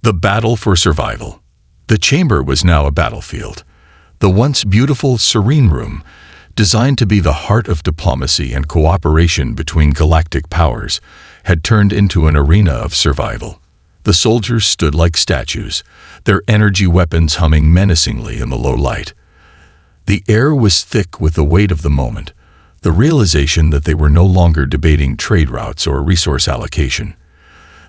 The battle for survival. The chamber was now a battlefield. The once beautiful, serene room, designed to be the heart of diplomacy and cooperation between galactic powers, had turned into an arena of survival. The soldiers stood like statues, their energy weapons humming menacingly in the low light. The air was thick with the weight of the moment, the realization that they were no longer debating trade routes or resource allocation.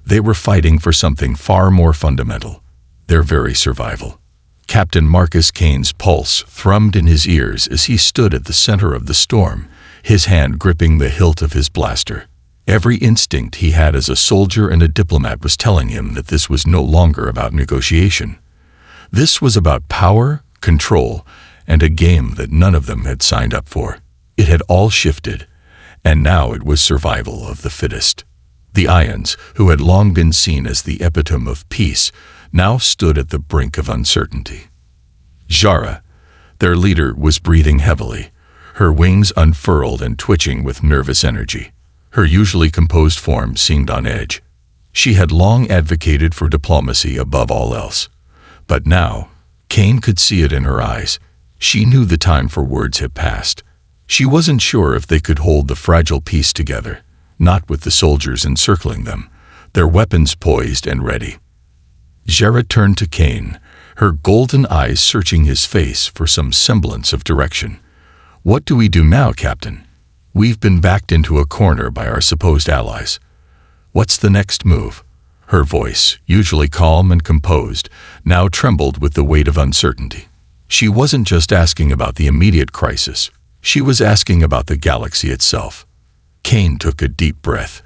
They were fighting for something far more fundamental, their very survival. Captain Marcus Kane's pulse thrummed in his ears as he stood at the center of the storm, his hand gripping the hilt of his blaster. Every instinct he had as a soldier and a diplomat was telling him that this was no longer about negotiation. This was about power, control, and a game that none of them had signed up for. It had all shifted, and now it was survival of the fittest. The Ions, who had long been seen as the epitome of peace, now stood at the brink of uncertainty. Jara, their leader, was breathing heavily, her wings unfurled and twitching with nervous energy. Her usually composed form seemed on edge. She had long advocated for diplomacy above all else. But now, Kane could see it in her eyes. She knew the time for words had passed. She wasn't sure if they could hold the fragile peace together, not with the soldiers encircling them, their weapons poised and ready. Jara turned to Kane, her golden eyes searching his face for some semblance of direction. "What do we do now, Captain? We've been backed into a corner by our supposed allies. What's the next move?" Her voice, usually calm and composed, now trembled with the weight of uncertainty. She wasn't just asking about the immediate crisis. She was asking about the galaxy itself. Kane took a deep breath,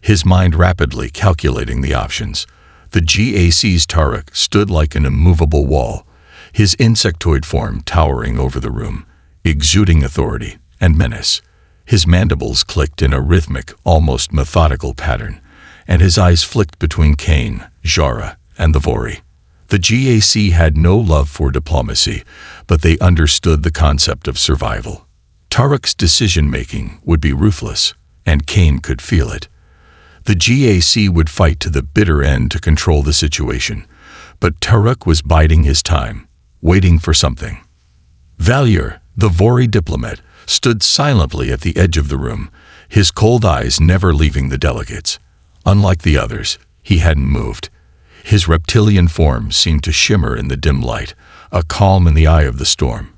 his mind rapidly calculating the options. The GAC's Tarek stood like an immovable wall, his insectoid form towering over the room, exuding authority and menace. His mandibles clicked in a rhythmic, almost methodical pattern, and his eyes flicked between Kane, Jara, and the Vori. The GAC had no love for diplomacy, but they understood the concept of survival. Tarek's decision-making would be ruthless, and Kane could feel it. The GAC would fight to the bitter end to control the situation, but Tarek was biding his time, waiting for something. Valier, the Vori diplomat, stood silently at the edge of the room, his cold eyes never leaving the delegates. Unlike the others, he hadn't moved. His reptilian form seemed to shimmer in the dim light, a calm in the eye of the storm.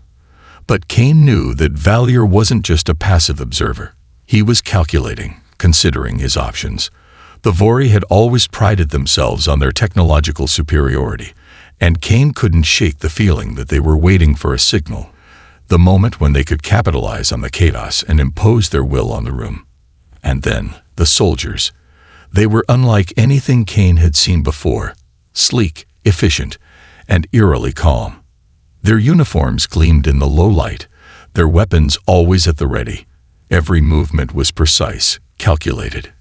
But Kane knew that Valier wasn't just a passive observer. He was calculating, considering his options. The Vori had always prided themselves on their technological superiority, and Kane couldn't shake the feeling that they were waiting for a signal, the moment when they could capitalize on the chaos and impose their will on the room. And then, the soldiers. They were unlike anything Kane had seen before, sleek, efficient, and eerily calm. Their uniforms gleamed in the low light, their weapons always at the ready. Every movement was precise, calculated.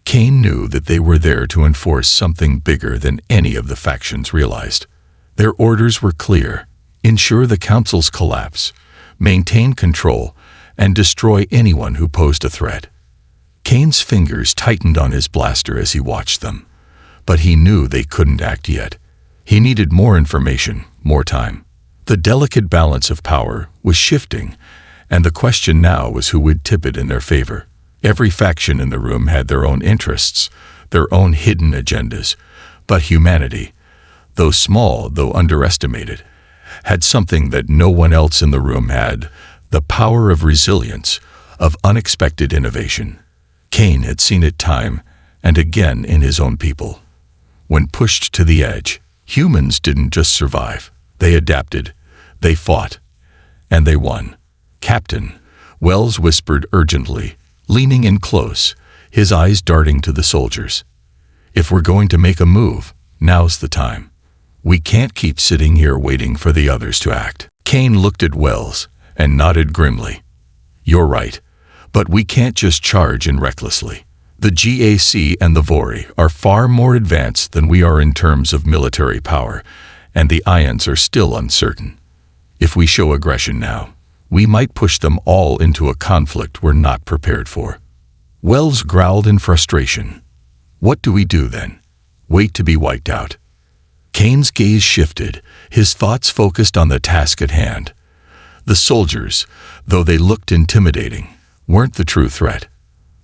Kane knew that they were there to enforce something bigger than any of the factions realized. Their orders were clear: ensure the Council's collapse, maintain control, and destroy anyone who posed a threat. Kane's fingers tightened on his blaster as he watched them, but he knew they couldn't act yet. He needed more information, more time. The delicate balance of power was shifting, and the question now was who would tip it in their favor. Every faction in the room had their own interests, their own hidden agendas, but humanity, though small, though underestimated, had something that no one else in the room had: the power of resilience, of unexpected innovation. Kane had seen it time and again in his own people. When pushed to the edge, humans didn't just survive. They adapted, they fought, and they won. "Captain," Wells whispered urgently, leaning in close, his eyes darting to the soldiers. "If we're going to make a move, now's the time. We can't keep sitting here waiting for the others to act." Kane looked at Wells and nodded grimly. "You're right, but we can't just charge in recklessly. The GAC and the Vori are far more advanced than we are in terms of military power, and the Ions are still uncertain. If we show aggression now, we might push them all into a conflict we're not prepared for." Wells growled in frustration. "What do we do then? Wait to be wiped out?" Kane's gaze shifted, his thoughts focused on the task at hand. The soldiers, though they looked intimidating, weren't the true threat.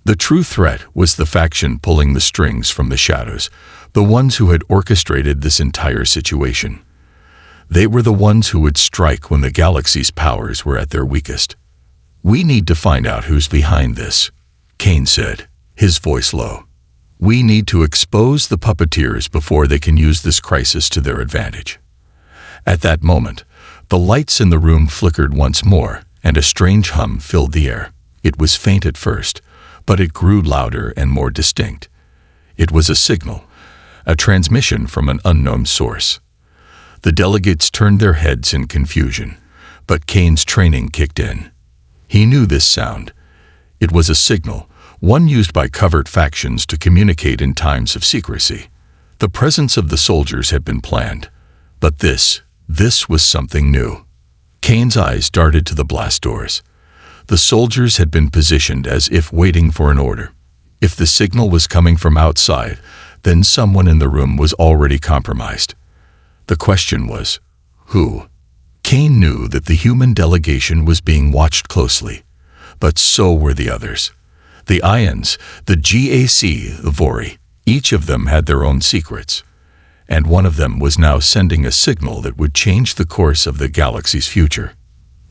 The true threat was the faction pulling the strings from the shadows, the ones who had orchestrated this entire situation. They were the ones who would strike when the galaxy's powers were at their weakest. "We need to find out who's behind this," Kane said, his voice low. "We need to expose the puppeteers before they can use this crisis to their advantage." At that moment, the lights in the room flickered once more, and a strange hum filled the air. It was faint at first, but it grew louder and more distinct. It was a signal, a transmission from an unknown source. The delegates turned their heads in confusion, but Kane's training kicked in. He knew this sound. It was a signal, one used by covert factions to communicate in times of secrecy. The presence of the soldiers had been planned, but this was something new. Kane's eyes darted to the blast doors. The soldiers had been positioned as if waiting for an order. If the signal was coming from outside, then someone in the room was already compromised. The question was, who? Kane knew that the human delegation was being watched closely, but so were the others. The Ions, the GAC, the Vori, each of them had their own secrets, and one of them was now sending a signal that would change the course of the galaxy's future.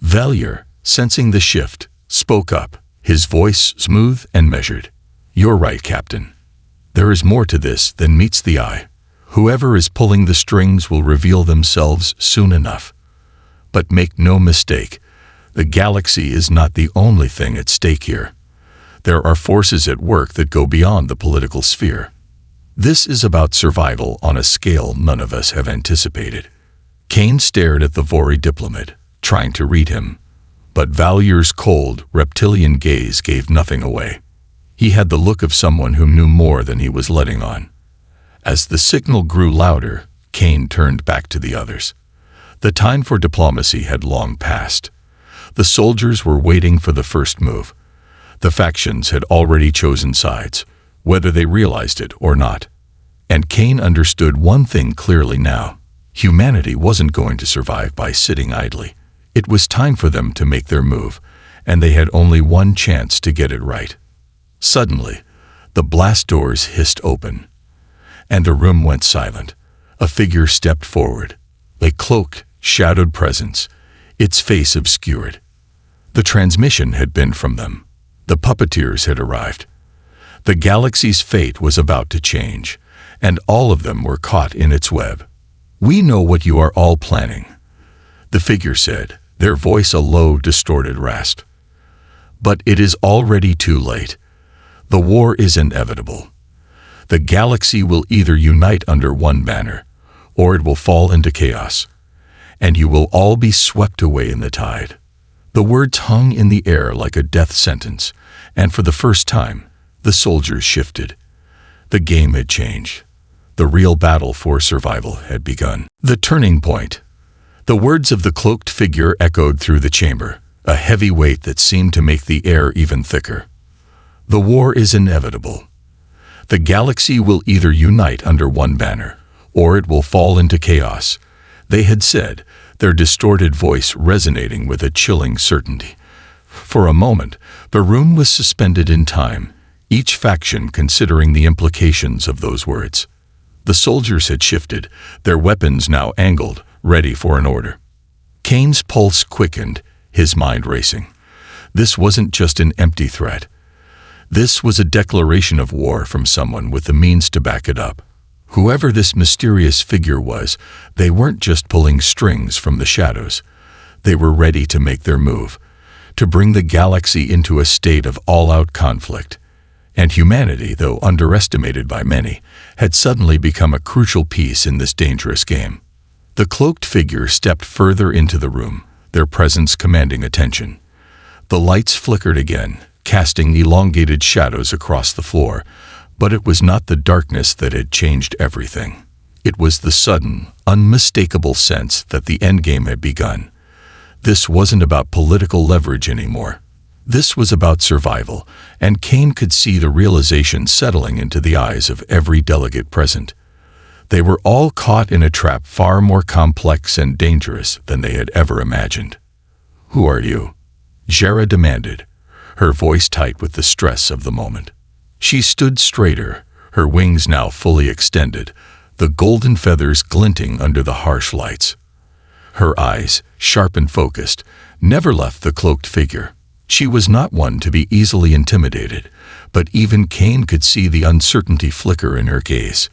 Valier, sensing the shift, spoke up, his voice smooth and measured. "You're right, Captain. There is more to this than meets the eye. Whoever is pulling the strings will reveal themselves soon enough. But make no mistake, the galaxy is not the only thing at stake here. There are forces at work that go beyond the political sphere. This is about survival on a scale none of us have anticipated." Kane stared at the Vori diplomat, trying to read him, but Valier's cold, reptilian gaze gave nothing away. He had the look of someone who knew more than he was letting on. As the signal grew louder, Kane turned back to the others. The time for diplomacy had long passed. The soldiers were waiting for the first move. The factions had already chosen sides, whether they realized it or not. And Kane understood one thing clearly now. Humanity wasn't going to survive by sitting idly. It was time for them to make their move, and they had only one chance to get it right. Suddenly, the blast doors hissed open, and the room went silent. A figure stepped forward, a cloaked, shadowed presence, its face obscured. The transmission had been from them. The puppeteers had arrived. The galaxy's fate was about to change, and all of them were caught in its web. "We know what you are all planning," the figure said, their voice a low, distorted rasp. "But it is already too late. The war is inevitable. The galaxy will either unite under one banner, or it will fall into chaos, and you will all be swept away in the tide." The words hung in the air like a death sentence, and for the first time, the soldiers shifted. The game had changed. The real battle for survival had begun. The turning point. The words of the cloaked figure echoed through the chamber, a heavy weight that seemed to make the air even thicker. The war is inevitable. The galaxy will either unite under one banner, or it will fall into chaos, they had said, their distorted voice resonating with a chilling certainty. For a moment, the room was suspended in time, each faction considering the implications of those words. The soldiers had shifted, their weapons now angled, ready for an order. Kane's pulse quickened, his mind racing. This wasn't just an empty threat. This was a declaration of war from someone with the means to back it up. Whoever this mysterious figure was, they weren't just pulling strings from the shadows. They were ready to make their move, to bring the galaxy into a state of all-out conflict. And humanity, though underestimated by many, had suddenly become a crucial piece in this dangerous game. The cloaked figure stepped further into the room, their presence commanding attention. The lights flickered again, casting elongated shadows across the floor, but it was not the darkness that had changed everything. It was the sudden, unmistakable sense that the endgame had begun. This wasn't about political leverage anymore. This was about survival, and Kane could see the realization settling into the eyes of every delegate present. They were all caught in a trap far more complex and dangerous than they had ever imagined. "Who are you?" Jera demanded, her voice tight with the stress of the moment. She stood straighter, her wings now fully extended, the golden feathers glinting under the harsh lights. Her eyes, sharp and focused, never left the cloaked figure. She was not one to be easily intimidated, but even Cain could see the uncertainty flicker in her gaze.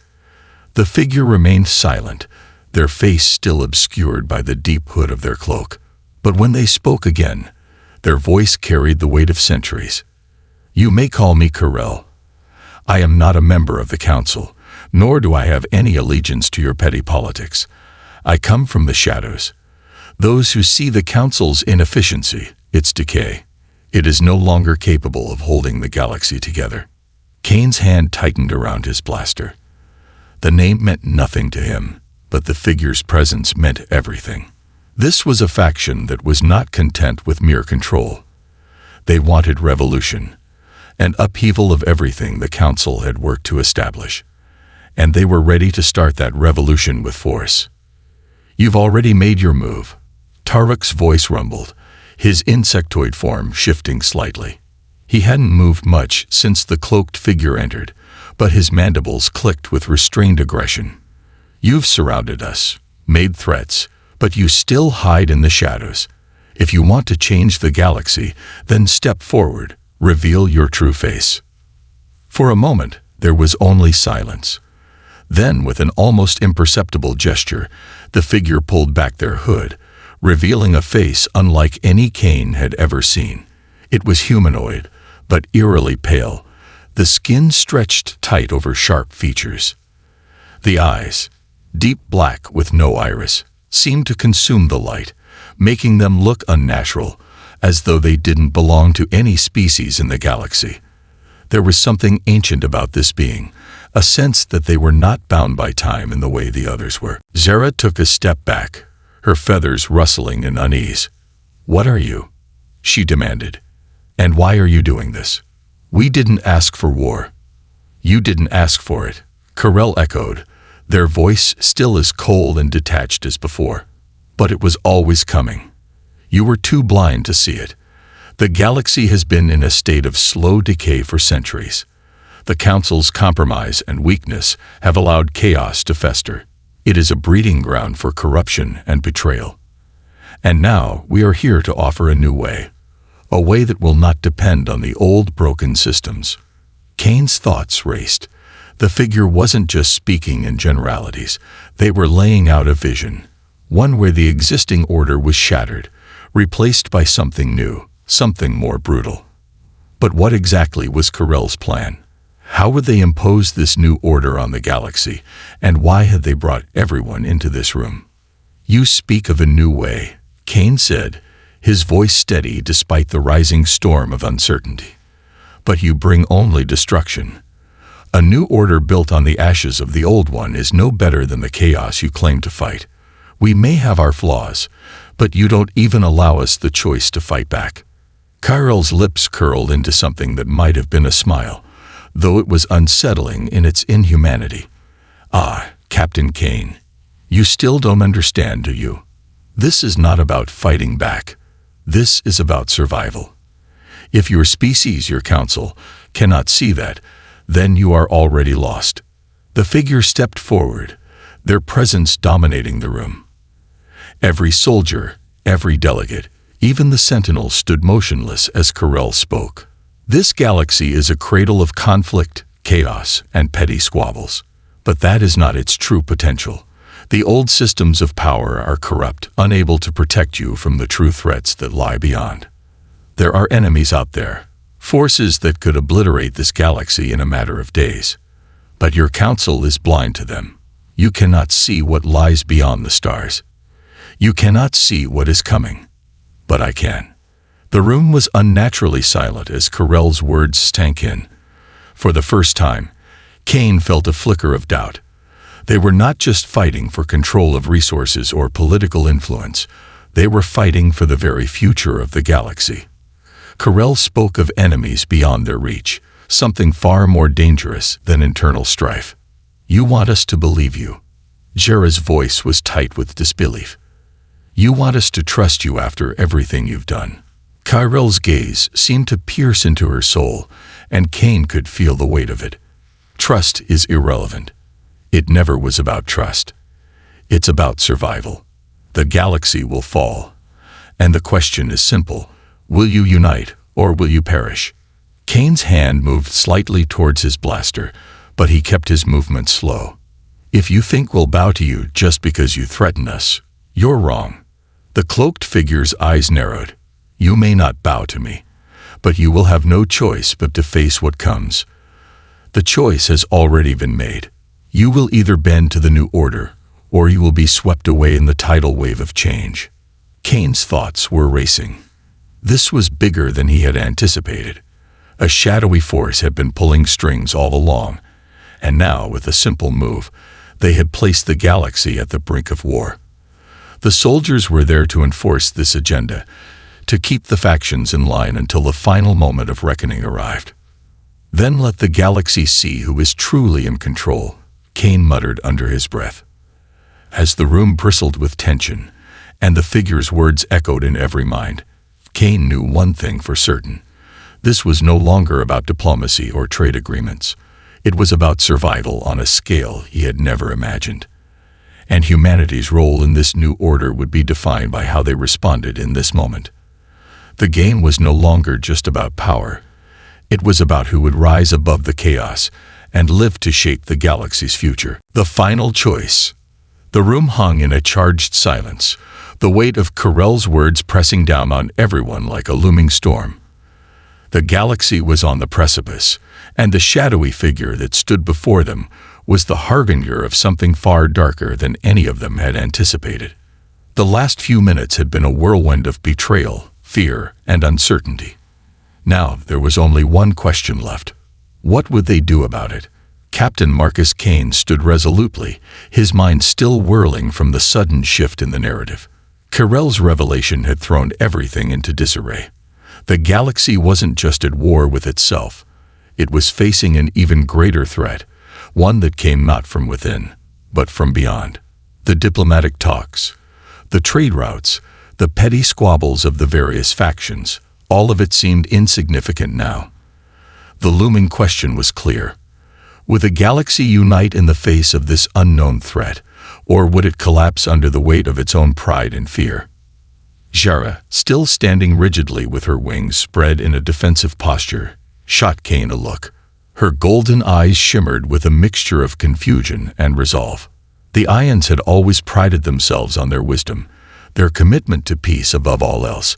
The figure remained silent, their face still obscured by the deep hood of their cloak. But when they spoke again, their voice carried the weight of centuries. "You may call me Karel. I am not a member of the council, nor do I have any allegiance to your petty politics. I come from the shadows. Those who see the council's inefficiency, its decay. It is no longer capable of holding the galaxy together." Cain's hand tightened around his blaster. The name meant nothing to him, but the figure's presence meant everything. This was a faction that was not content with mere control. They wanted revolution, an upheaval of everything the council had worked to establish. And they were ready to start that revolution with force. "You've already made your move." Tarok's voice rumbled, his insectoid form shifting slightly. He hadn't moved much since the cloaked figure entered, but his mandibles clicked with restrained aggression. "You've surrounded us, made threats, but you still hide in the shadows. If you want to change the galaxy, then step forward, reveal your true face." For a moment, there was only silence. Then, with an almost imperceptible gesture, the figure pulled back their hood, revealing a face unlike any Cain had ever seen. It was humanoid, but eerily pale, the skin stretched tight over sharp features. The eyes, deep black with no iris, seemed to consume the light, making them look unnatural, as though they didn't belong to any species in the galaxy. There was something ancient about this being, a sense that they were not bound by time in the way the others were. Jera took a step back, her feathers rustling in unease. "What are you?" she demanded. "And why are you doing this?" "We didn't ask for war." "You didn't ask for it," Karel echoed, their voice still as cold and detached as before. "But it was always coming. You were too blind to see it. The galaxy has been in a state of slow decay for centuries. The Council's compromise and weakness have allowed chaos to fester. It is a breeding ground for corruption and betrayal. And now we are here to offer a new way. A way that will not depend on the old broken systems." Cain's thoughts raced. The figure wasn't just speaking in generalities. They were laying out a vision, one where the existing order was shattered, replaced by something new, something more brutal. But what exactly was Karel's plan? How would they impose this new order on the galaxy, and why had they brought everyone into this room? "You speak of a new way," Cain said, his voice steady despite the rising storm of uncertainty. "But you bring only destruction. A new order built on the ashes of the old one is no better than the chaos you claim to fight. We may have our flaws, but you don't even allow us the choice to fight back." Karel's lips curled into something that might have been a smile, though it was unsettling in its inhumanity. "Ah, Captain Cain, you still don't understand, do you? This is not about fighting back. This is about survival. If your species, your council, cannot see that, then you are already lost." The figure stepped forward, their presence dominating the room. Every soldier, every delegate, even the sentinel stood motionless as Karel spoke. "This galaxy is a cradle of conflict, chaos, and petty squabbles. But that is not its true potential. The old systems of power are corrupt, unable to protect you from the true threats that lie beyond. There are enemies out there, forces that could obliterate this galaxy in a matter of days. But your council is blind to them. You cannot see what lies beyond the stars. You cannot see what is coming. But I can." The room was unnaturally silent as Karel's words sank in. For the first time, Cain felt a flicker of doubt. They were not just fighting for control of resources or political influence. They were fighting for the very future of the galaxy. Karel spoke of enemies beyond their reach, something far more dangerous than internal strife. "You want us to believe you," Jera's voice was tight with disbelief. "You want us to trust you after everything you've done?" Kyrell's gaze seemed to pierce into her soul, and Kane could feel the weight of it. Trust is irrelevant. It never was about trust. It's about survival. The galaxy will fall. And the question is simple. Will you unite, or will you perish? Kane's hand moved slightly towards his blaster, but he kept his movement slow. "If you think we'll bow to you just because you threaten us, you're wrong." The cloaked figure's eyes narrowed. "You may not bow to me, but you will have no choice but to face what comes. The choice has already been made. You will either bend to the new order, or you will be swept away in the tidal wave of change." Kane's thoughts were racing. This was bigger than he had anticipated. A shadowy force had been pulling strings all along, and now, with a simple move, they had placed the galaxy at the brink of war. The soldiers were there to enforce this agenda, to keep the factions in line until the final moment of reckoning arrived. "Then let the galaxy see who is truly in control," Kane muttered under his breath. As the room bristled with tension, and the figure's words echoed in every mind, Kane knew one thing for certain. This was no longer about diplomacy or trade agreements. It was about survival on a scale he had never imagined. And humanity's role in this new order would be defined by how they responded in this moment. The game was no longer just about power. It was about who would rise above the chaos and live to shape the galaxy's future. The final choice. The room hung in a charged silence, the weight of Kyrell's words pressing down on everyone like a looming storm. The galaxy was on the precipice, and the shadowy figure that stood before them was the harbinger of something far darker than any of them had anticipated. The last few minutes had been a whirlwind of betrayal, fear, and uncertainty. Now there was only one question left. What would they do about it? Captain Marcus Kane stood resolutely, his mind still whirling from the sudden shift in the narrative. Kyrell's revelation had thrown everything into disarray. The galaxy wasn't just at war with itself. It was facing an even greater threat, one that came not from within, but from beyond. The diplomatic talks, the trade routes, the petty squabbles of the various factions, all of it seemed insignificant now. The looming question was clear. Would the galaxy unite in the face of this unknown threat, or would it collapse under the weight of its own pride and fear? Jera, still standing rigidly with her wings spread in a defensive posture, shot Kane a look. Her golden eyes shimmered with a mixture of confusion and resolve. The Ions had always prided themselves on their wisdom, their commitment to peace above all else,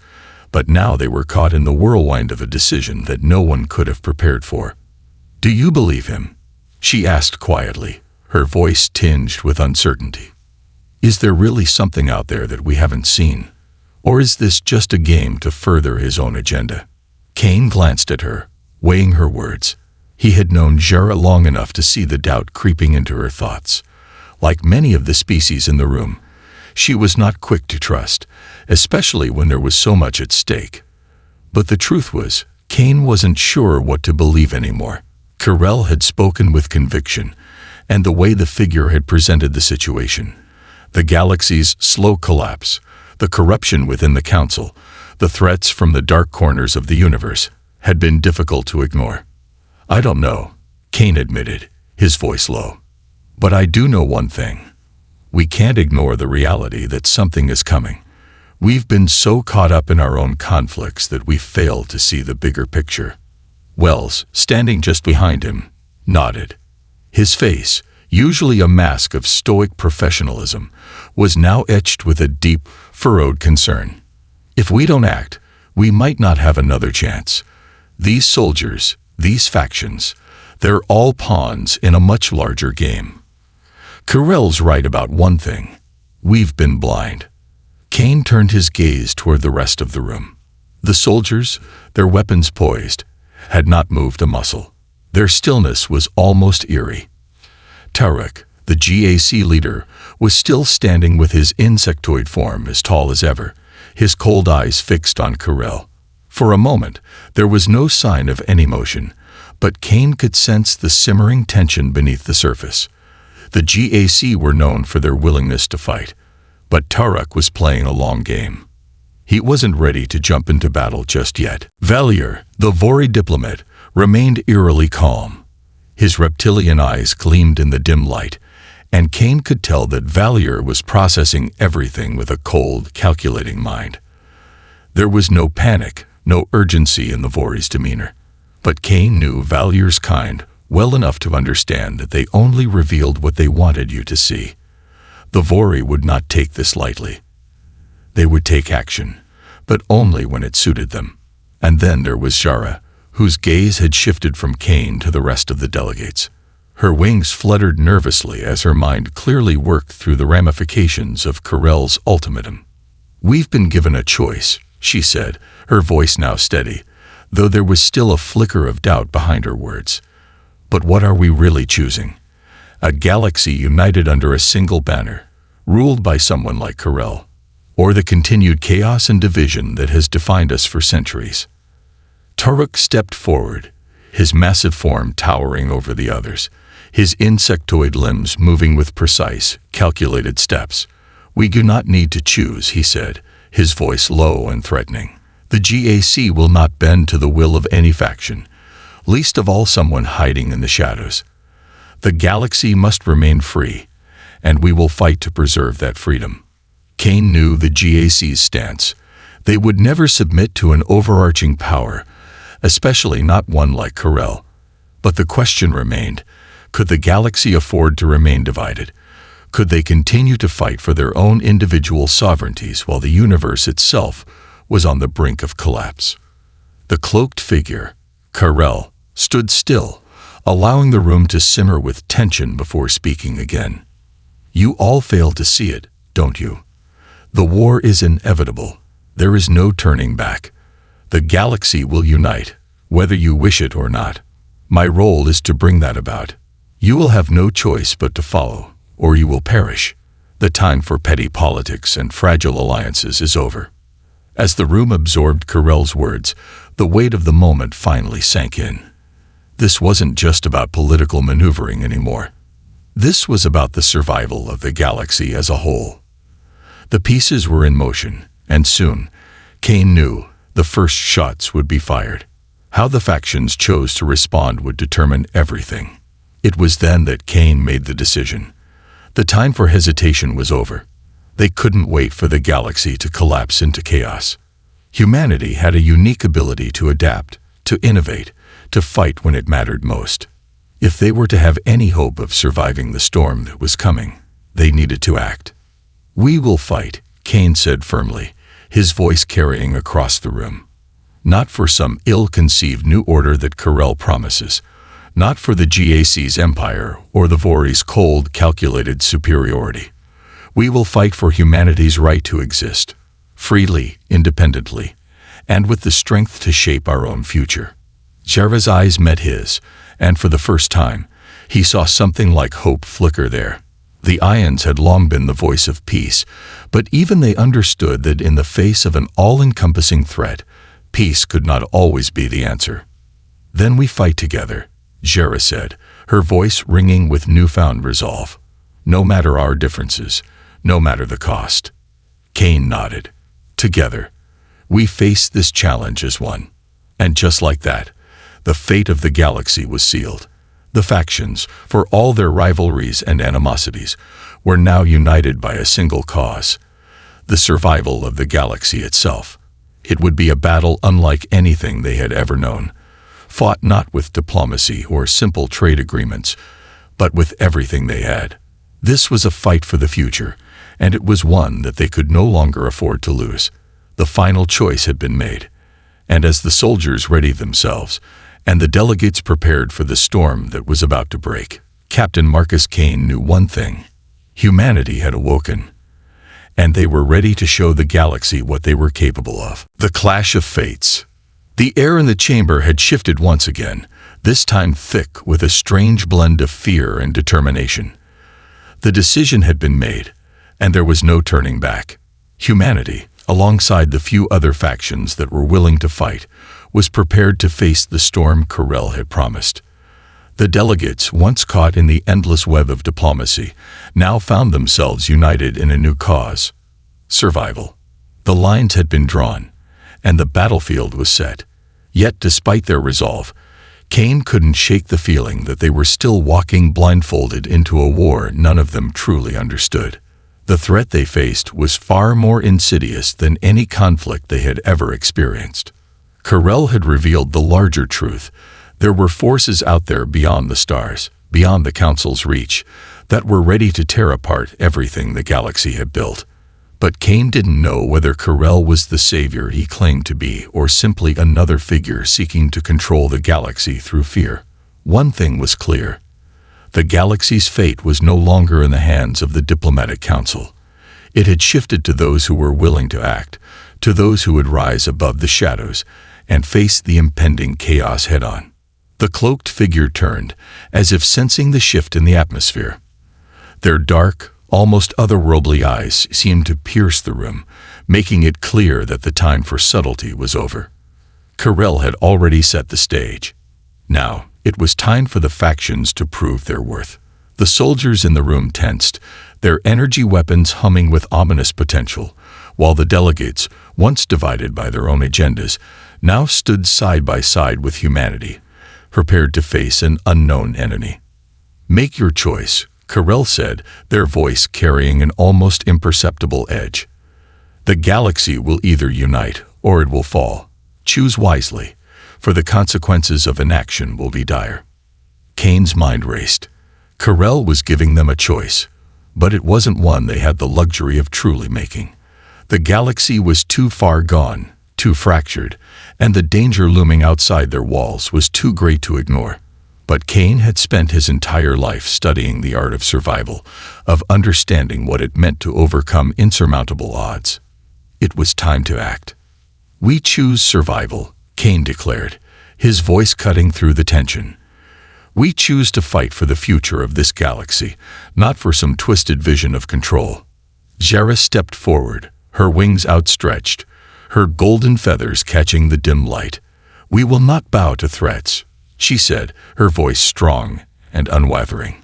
but now they were caught in the whirlwind of a decision that no one could have prepared for. "Do you believe him?" she asked quietly, her voice tinged with uncertainty. "Is there really something out there that we haven't seen? Or is this just a game to further his own agenda?" Kane glanced at her, weighing her words. He had known Jera long enough to see the doubt creeping into her thoughts. Like many of the species in the room, she was not quick to trust, especially when there was so much at stake. But the truth was, Kane wasn't sure what to believe anymore. Kyrell had spoken with conviction, and the way the figure had presented the situation, the galaxy's slow collapse, the corruption within the Council, the threats from the dark corners of the universe, had been difficult to ignore. "I don't know," Kane admitted, his voice low. "But I do know one thing. We can't ignore the reality that something is coming. We've been so caught up in our own conflicts that we failed to see the bigger picture." Wells, standing just behind him, nodded. His face, usually a mask of stoic professionalism, was now etched with a deep, furrowed concern. "If we don't act, we might not have another chance. These soldiers, these factions, they're all pawns in a much larger game." Kyrell's right about one thing. We've been blind. Kane turned his gaze toward the rest of the room. The soldiers, their weapons poised, had not moved a muscle. Their stillness was almost eerie. Tarek, the GAC leader, was still standing with his insectoid form as tall as ever, his cold eyes fixed on Kyrell. For a moment, there was no sign of any motion, but Kane could sense the simmering tension beneath the surface. The GAC were known for their willingness to fight, but Tarek was playing a long game. He wasn't ready to jump into battle just yet. Valier, the Vori diplomat, remained eerily calm. His reptilian eyes gleamed in the dim light, and Kane could tell that Valier was processing everything with a cold, calculating mind. There was no panic, no urgency in the Vori's demeanor, but Kane knew Valier's kind well enough to understand that they only revealed what they wanted you to see. The Vori would not take this lightly. They would take action, but only when it suited them. And then there was Jara, whose gaze had shifted from Kane to the rest of the delegates. Her wings fluttered nervously as her mind clearly worked through the ramifications of Carell's ultimatum. "We've been given a choice," she said, her voice now steady, though there was still a flicker of doubt behind her words. "But what are we really choosing? A galaxy united under a single banner, ruled by someone like Carell, or the continued chaos and division that has defined us for centuries?" Tarek stepped forward, his massive form towering over the others, his insectoid limbs moving with precise, calculated steps. "We do not need to choose," he said, his voice low and threatening. "The GAC will not bend to the will of any faction, least of all someone hiding in the shadows. The galaxy must remain free, and we will fight to preserve that freedom." Kane knew the GAC's stance. They would never submit to an overarching power, especially not one like Carell. But the question remained, could the galaxy afford to remain divided? Could they continue to fight for their own individual sovereignties while the universe itself was on the brink of collapse? The cloaked figure, Carell, stood still, allowing the room to simmer with tension before speaking again. "You all fail to see it, don't you? The war is inevitable. There is no turning back. The galaxy will unite, whether you wish it or not. My role is to bring that about. You will have no choice but to follow, or you will perish. The time for petty politics and fragile alliances is over." As the room absorbed Carell's words, the weight of the moment finally sank in. This wasn't just about political maneuvering anymore. This was about the survival of the galaxy as a whole. The pieces were in motion, and soon, Kane knew, the first shots would be fired. How the factions chose to respond would determine everything. It was then that Kane made the decision. The time for hesitation was over. They couldn't wait for the galaxy to collapse into chaos. Humanity had a unique ability to adapt, to innovate, to fight when it mattered most. If they were to have any hope of surviving the storm that was coming, they needed to act. "We will fight," Kane said firmly, his voice carrying across the room. "Not for some ill-conceived new order that Carell promises, not for the GAC's empire or the Vori's cold, calculated superiority. We will fight for humanity's right to exist, freely, independently, and with the strength to shape our own future." Jara's eyes met his, and for the first time, he saw something like hope flicker there. The Ions had long been the voice of peace, but even they understood that in the face of an all-encompassing threat, peace could not always be the answer. "Then we fight together," Jara said, her voice ringing with newfound resolve. "No matter our differences, no matter the cost." Kane nodded. "Together, we face this challenge as one." And just like that, the fate of the galaxy was sealed. The factions, for all their rivalries and animosities, were now united by a single cause: the survival of the galaxy itself. It would be a battle unlike anything they had ever known, fought not with diplomacy or simple trade agreements, but with everything they had. This was a fight for the future, and it was one that they could no longer afford to lose. The final choice had been made, and as the soldiers readied themselves, and the delegates prepared for the storm that was about to break, Captain Marcus Kane knew one thing: humanity had awoken, and they were ready to show the galaxy what they were capable of. The clash of fates. The air in the chamber had shifted once again, this time thick with a strange blend of fear and determination. The decision had been made, and there was no turning back. Humanity, alongside the few other factions that were willing to fight, was prepared to face the storm Carell had promised. The delegates, once caught in the endless web of diplomacy, now found themselves united in a new cause: survival. The lines had been drawn, and the battlefield was set. Yet, despite their resolve, Kane couldn't shake the feeling that they were still walking blindfolded into a war none of them truly understood. The threat they faced was far more insidious than any conflict they had ever experienced. Carell had revealed the larger truth. There were forces out there beyond the stars, beyond the Council's reach, that were ready to tear apart everything the galaxy had built. But Kane didn't know whether Carell was the savior he claimed to be or simply another figure seeking to control the galaxy through fear. One thing was clear: the galaxy's fate was no longer in the hands of the diplomatic council. It had shifted to those who were willing to act, to those who would rise above the shadows and face the impending chaos head-on. The cloaked figure turned, as if sensing the shift in the atmosphere. Their dark, almost otherworldly eyes seemed to pierce the room, making it clear that the time for subtlety was over. Carell had already set the stage. Now, it was time for the factions to prove their worth. The soldiers in the room tensed, their energy weapons humming with ominous potential, while the delegates, once divided by their own agendas, now stood side by side with humanity, prepared to face an unknown enemy. "Make your choice," Carell said, their voice carrying an almost imperceptible edge. "The galaxy will either unite or it will fall. Choose wisely, for the consequences of inaction will be dire." Kane's mind raced. Carell was giving them a choice, but it wasn't one they had the luxury of truly making. The galaxy was too far gone, too fractured, and the danger looming outside their walls was too great to ignore. But Kane had spent his entire life studying the art of survival, of understanding what it meant to overcome insurmountable odds. It was time to act. "We choose survival," Kane declared, his voice cutting through the tension. "We choose to fight for the future of this galaxy, not for some twisted vision of control." Jarrah stepped forward, her wings outstretched, her golden feathers catching the dim light. "We will not bow to threats," she said, her voice strong and unwavering.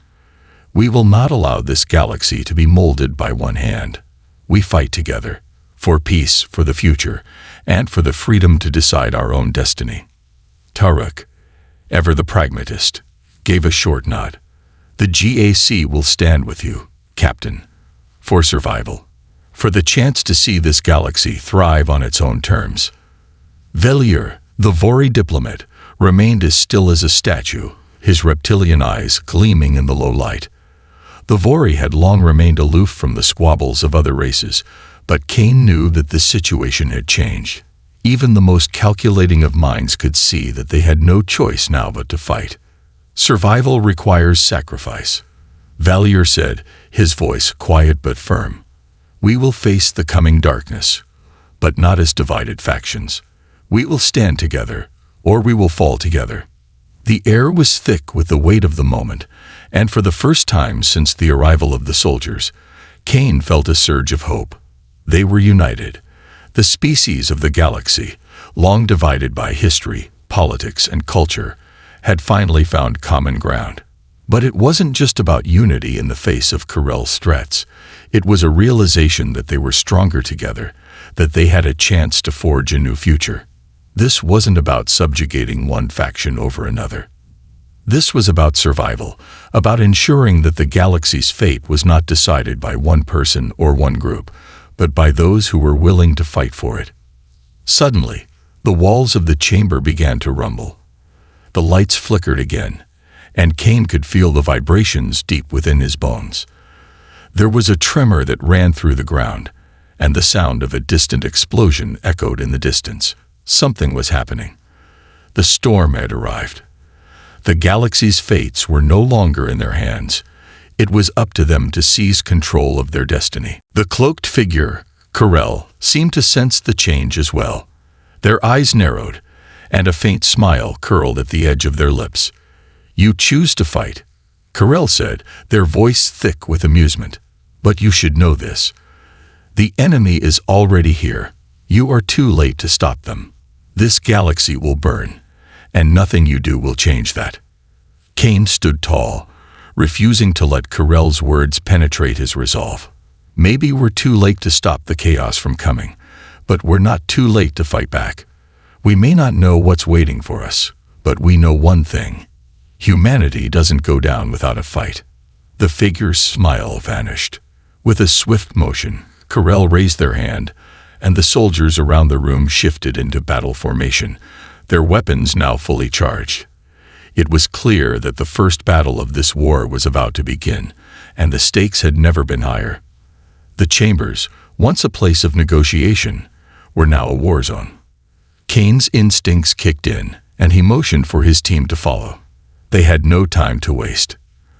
"We will not allow this galaxy to be molded by one hand. We fight together, for peace, for the future, and for the freedom to decide our own destiny." Taruk, ever the pragmatist, gave a short nod. "The GAC will stand with you, Captain, for survival, for the chance to see this galaxy thrive on its own terms." Velier, the Vori diplomat, remained as still as a statue, his reptilian eyes gleaming in the low light. The Vori had long remained aloof from the squabbles of other races, but Kane knew that the situation had changed. Even the most calculating of minds could see that they had no choice now but to fight. "Survival requires sacrifice," Valier said, his voice quiet but firm. "We will face the coming darkness, but not as divided factions. We will stand together, or we will fall together." The air was thick with the weight of the moment, and for the first time since the arrival of the soldiers, Kane felt a surge of hope. They were united. The species of the galaxy, long divided by history, politics, and culture, had finally found common ground. But it wasn't just about unity in the face of Carell's threats. It was a realization that they were stronger together, that they had a chance to forge a new future. This wasn't about subjugating one faction over another. This was about survival, about ensuring that the galaxy's fate was not decided by one person or one group, but by those who were willing to fight for it. Suddenly, the walls of the chamber began to rumble. The lights flickered again, and Kane could feel the vibrations deep within his bones. There was a tremor that ran through the ground, and the sound of a distant explosion echoed in the distance. Something was happening. The storm had arrived. The galaxy's fates were no longer in their hands. It was up to them to seize control of their destiny. The cloaked figure, Carell, seemed to sense the change as well. Their eyes narrowed, and a faint smile curled at the edge of their lips. "You choose to fight," Carell said, their voice thick with amusement. "But you should know this. The enemy is already here. You are too late to stop them. This galaxy will burn, and nothing you do will change that." Kane stood tall, refusing to let Carell's words penetrate his resolve. Maybe we're too late to stop the chaos from coming, but we're not too late to fight back. We may not know what's waiting for us, but we know one thing. Humanity doesn't go down without a fight. The figure's smile vanished. With a swift motion, Carell raised their hand, and the soldiers around the room shifted into battle formation, their weapons now fully charged. It was clear that the first battle of this war was about to begin, and the stakes had never been higher. The chambers, once a place of negotiation, were now a war zone. Kane's instincts kicked in, and he motioned for his team to follow. They had no time to waste.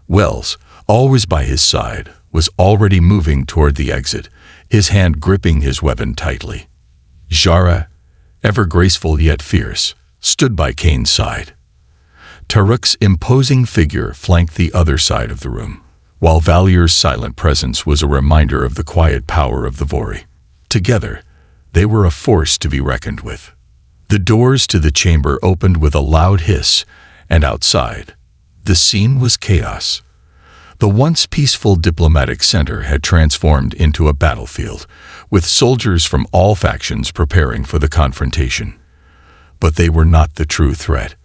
Wells, always by his side, was already moving toward the exit, his hand gripping his weapon tightly. Jara, ever graceful yet fierce, stood by Kane's side. Taruk's imposing figure flanked the other side of the room, while Valier's silent presence was a reminder of the quiet power of the Vori. Together, they were a force to be reckoned with. The doors to the chamber opened with a loud hiss, and outside, the scene was chaos. The once peaceful diplomatic center had transformed into a battlefield, with soldiers from all factions preparing for the confrontation. But they were not the true threat.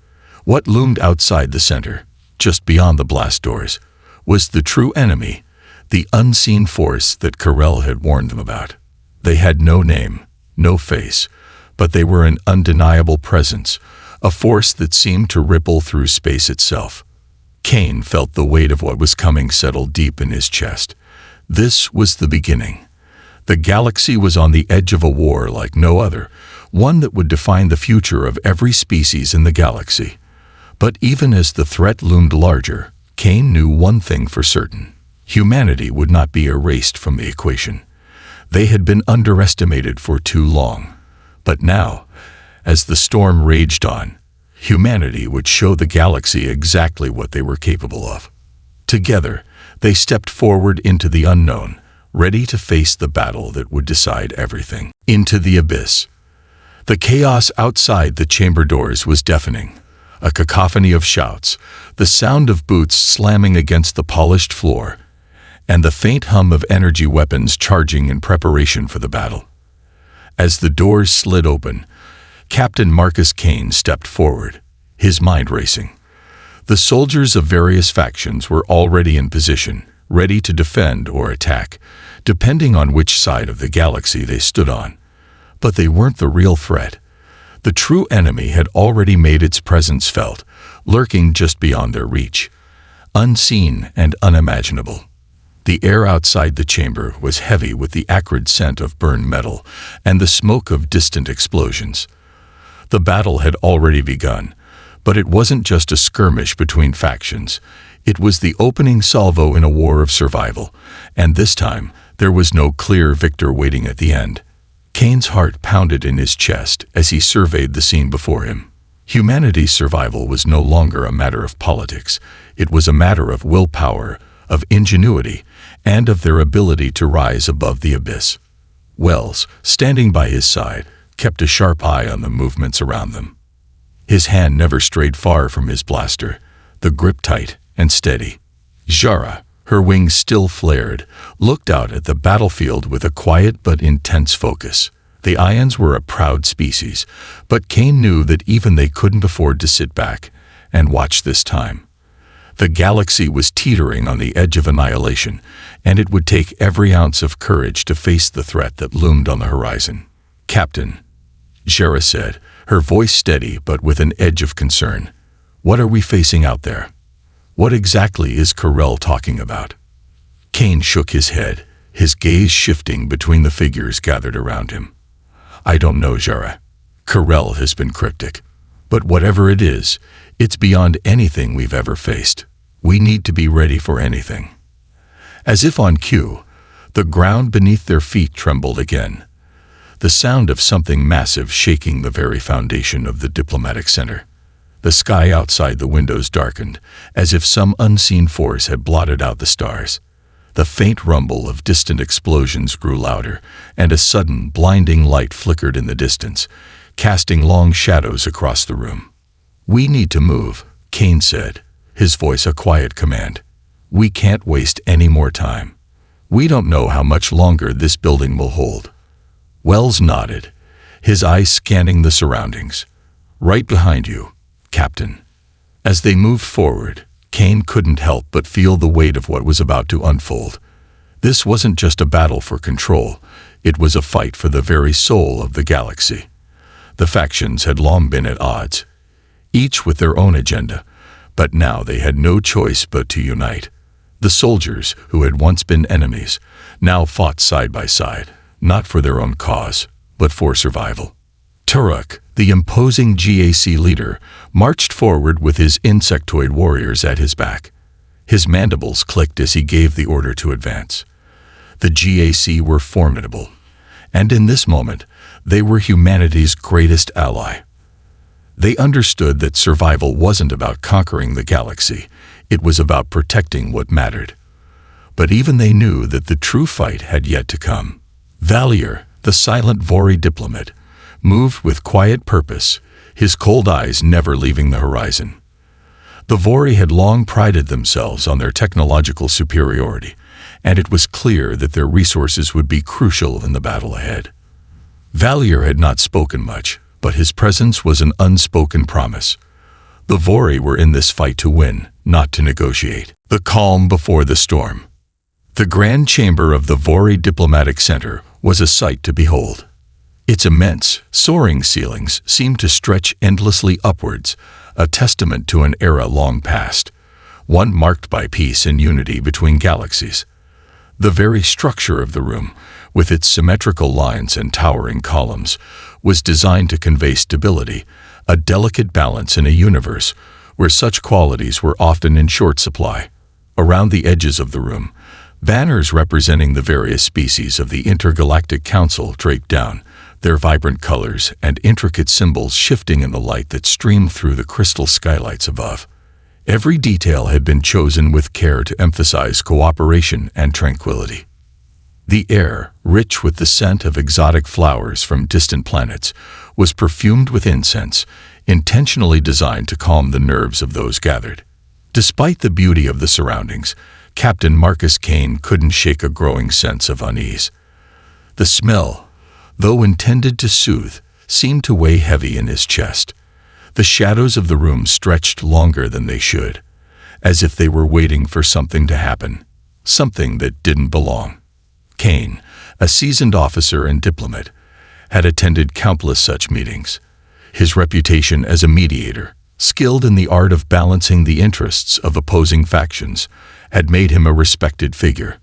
What loomed outside the center, just beyond the blast doors, was the true enemy, the unseen force that Carell had warned them about. They had no name, no face, but they were an undeniable presence, a force that seemed to ripple through space itself. Kane felt the weight of what was coming settle deep in his chest. This was the beginning. The galaxy was on the edge of a war like no other, one that would define the future of every species in the galaxy. But even as the threat loomed larger, Kane knew one thing for certain. Humanity would not be erased from the equation. They had been underestimated for too long. But now, as the storm raged on, humanity would show the galaxy exactly what they were capable of. Together, they stepped forward into the unknown, ready to face the battle that would decide everything. Into the abyss. The chaos outside the chamber doors was deafening. A cacophony of shouts, the sound of boots slamming against the polished floor, and the faint hum of energy weapons charging in preparation for the battle. As the doors slid open, Captain Marcus Kane stepped forward, his mind racing. The soldiers of various factions were already in position, ready to defend or attack, depending on which side of the galaxy they stood on. But they weren't the real threat. The true enemy had already made its presence felt, lurking just beyond their reach, unseen and unimaginable. The air outside the chamber was heavy with the acrid scent of burned metal and the smoke of distant explosions. The battle had already begun, but it wasn't just a skirmish between factions. It was the opening salvo in a war of survival, and this time there was no clear victor waiting at the end. Kane's heart pounded in his chest as he surveyed the scene before him. Humanity's survival was no longer a matter of politics. It was a matter of willpower, of ingenuity, and of their ability to rise above the abyss. Wells, standing by his side, kept a sharp eye on the movements around them. His hand never strayed far from his blaster, the grip tight and steady. Jara, her wings still flared, looked out at the battlefield with a quiet but intense focus. The Ions were a proud species, but Kane knew that even they couldn't afford to sit back and watch this time. The galaxy was teetering on the edge of annihilation, and it would take every ounce of courage to face the threat that loomed on the horizon. "Captain," Jara said, her voice steady but with an edge of concern, "what are we facing out there? What exactly is Carell talking about?" Kane shook his head, his gaze shifting between the figures gathered around him. "I don't know, Jara. Carell has been cryptic. But whatever it is, it's beyond anything we've ever faced. We need to be ready for anything." As if on cue, the ground beneath their feet trembled again, the sound of something massive shaking the very foundation of the diplomatic center. The sky outside the windows darkened, as if some unseen force had blotted out the stars. The faint rumble of distant explosions grew louder, and a sudden, blinding light flickered in the distance, casting long shadows across the room. "We need to move," Kane said, his voice a quiet command. "We can't waste any more time. We don't know how much longer this building will hold." Wells nodded, his eyes scanning the surroundings. "Right behind you, Captain." As they moved forward, Kane couldn't help but feel the weight of what was about to unfold. This wasn't just a battle for control, it was a fight for the very soul of the galaxy. The factions had long been at odds, each with their own agenda, but now they had no choice but to unite. The soldiers, who had once been enemies, now fought side by side, not for their own cause, but for survival. Turok, the imposing GAC leader, marched forward with his insectoid warriors at his back. His mandibles clicked as he gave the order to advance. The GAC were formidable, and in this moment, they were humanity's greatest ally. They understood that survival wasn't about conquering the galaxy, it was about protecting what mattered. But even they knew that the true fight had yet to come. Valier, the silent Vori diplomat, moved with quiet purpose, his cold eyes never leaving the horizon. The Vori had long prided themselves on their technological superiority, and it was clear that their resources would be crucial in the battle ahead. Valier had not spoken much, but his presence was an unspoken promise. The Vori were in this fight to win, not to negotiate. The calm before the storm. The grand chamber of the Vori Diplomatic Center was a sight to behold. Its immense, soaring ceilings seemed to stretch endlessly upwards, a testament to an era long past, one marked by peace and unity between galaxies. The very structure of the room, with its symmetrical lines and towering columns, was designed to convey stability, a delicate balance in a universe where such qualities were often in short supply. Around the edges of the room, banners representing the various species of the Intergalactic Council draped down, their vibrant colors and intricate symbols shifting in the light that streamed through the crystal skylights above. Every detail had been chosen with care to emphasize cooperation and tranquility. The air, rich with the scent of exotic flowers from distant planets, was perfumed with incense, intentionally designed to calm the nerves of those gathered. Despite the beauty of the surroundings, Captain Marcus Kane couldn't shake a growing sense of unease. The smell, though intended to soothe, seemed to weigh heavy in his chest. The shadows of the room stretched longer than they should, as if they were waiting for something to happen, something that didn't belong. Kane, a seasoned officer and diplomat, had attended countless such meetings. His reputation as a mediator, skilled in the art of balancing the interests of opposing factions, had made him a respected figure.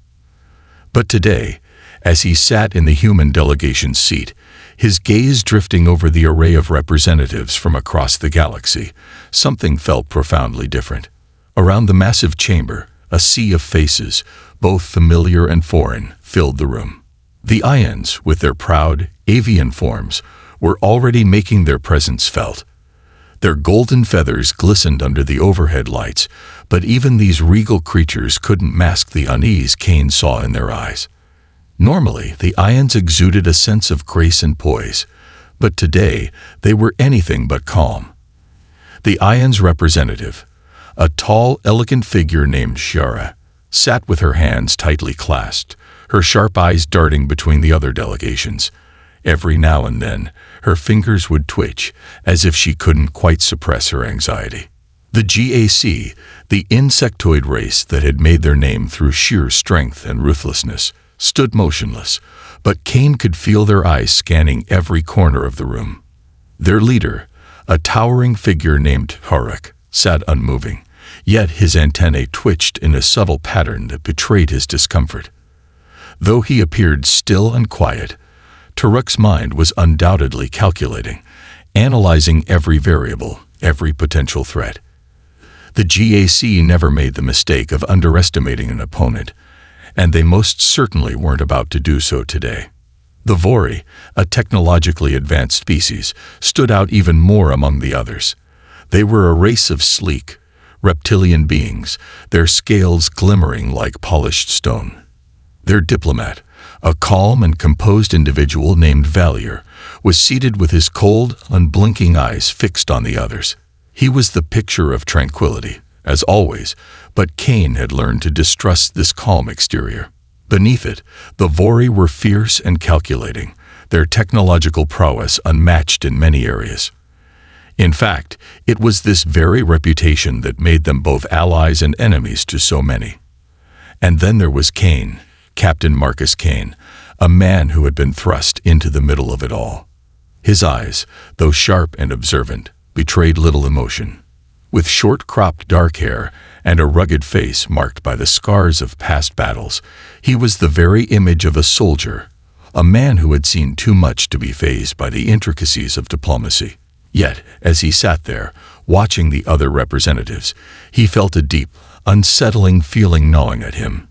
But today, as he sat in the human delegation's seat, his gaze drifting over the array of representatives from across the galaxy, something felt profoundly different. Around the massive chamber, a sea of faces, both familiar and foreign, filled the room. The Ions, with their proud, avian forms, were already making their presence felt. Their golden feathers glistened under the overhead lights, but even these regal creatures couldn't mask the unease Kane saw in their eyes. Normally, the Ions exuded a sense of grace and poise, but today they were anything but calm. The Ions' representative, a tall, elegant figure named Shara, sat with her hands tightly clasped, her sharp eyes darting between the other delegations. Every now and then, her fingers would twitch, as if she couldn't quite suppress her anxiety. The GAC, the insectoid race that had made their name through sheer strength and ruthlessness, stood motionless, but Kane could feel their eyes scanning every corner of the room. Their leader, a towering figure named Turok, sat unmoving, yet his antennae twitched in a subtle pattern that betrayed his discomfort. Though he appeared still and quiet, Turok's mind was undoubtedly calculating, analyzing every variable, every potential threat. The GAC never made the mistake of underestimating an opponent, and they most certainly weren't about to do so today. The Vori, a technologically advanced species, stood out even more among the others. They were a race of sleek, reptilian beings, their scales glimmering like polished stone. Their diplomat, a calm and composed individual named Valier, was seated with his cold, unblinking eyes fixed on the others. He was the picture of tranquility, as always, but Kane had learned to distrust this calm exterior. Beneath it, the Vori were fierce and calculating, their technological prowess unmatched in many areas. In fact, it was this very reputation that made them both allies and enemies to so many. And then there was Kane, Captain Marcus Kane, a man who had been thrust into the middle of it all. His eyes, though sharp and observant, betrayed little emotion. With short-cropped dark hair and a rugged face marked by the scars of past battles, he was the very image of a soldier, a man who had seen too much to be fazed by the intricacies of diplomacy. Yet, as he sat there, watching the other representatives, he felt a deep, unsettling feeling gnawing at him.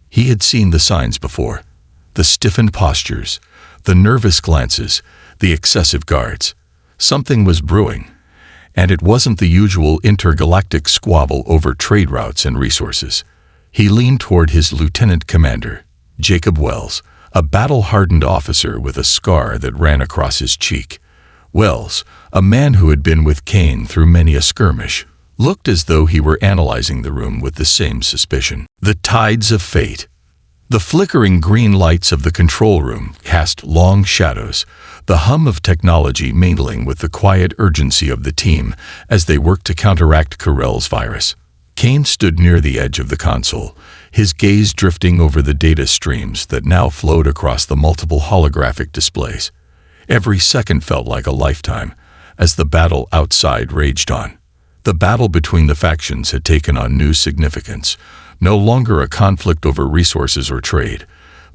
He had seen the signs before: the stiffened postures, the nervous glances, the excessive guards. Something was brewing, and it wasn't the usual intergalactic squabble over trade routes and resources. He leaned toward his lieutenant commander, Jacob Wells, a battle-hardened officer with a scar that ran across his cheek. Wells, a man who had been with Kane through many a skirmish, looked as though he were analyzing the room with the same suspicion. The tides of fate. The flickering green lights of the control room cast long shadows, the hum of technology mingling with the quiet urgency of the team as they worked to counteract Carell's virus. Kane stood near the edge of the console, his gaze drifting over the data streams that now flowed across the multiple holographic displays. Every second felt like a lifetime, as the battle outside raged on. The battle between the factions had taken on new significance, no longer a conflict over resources or trade,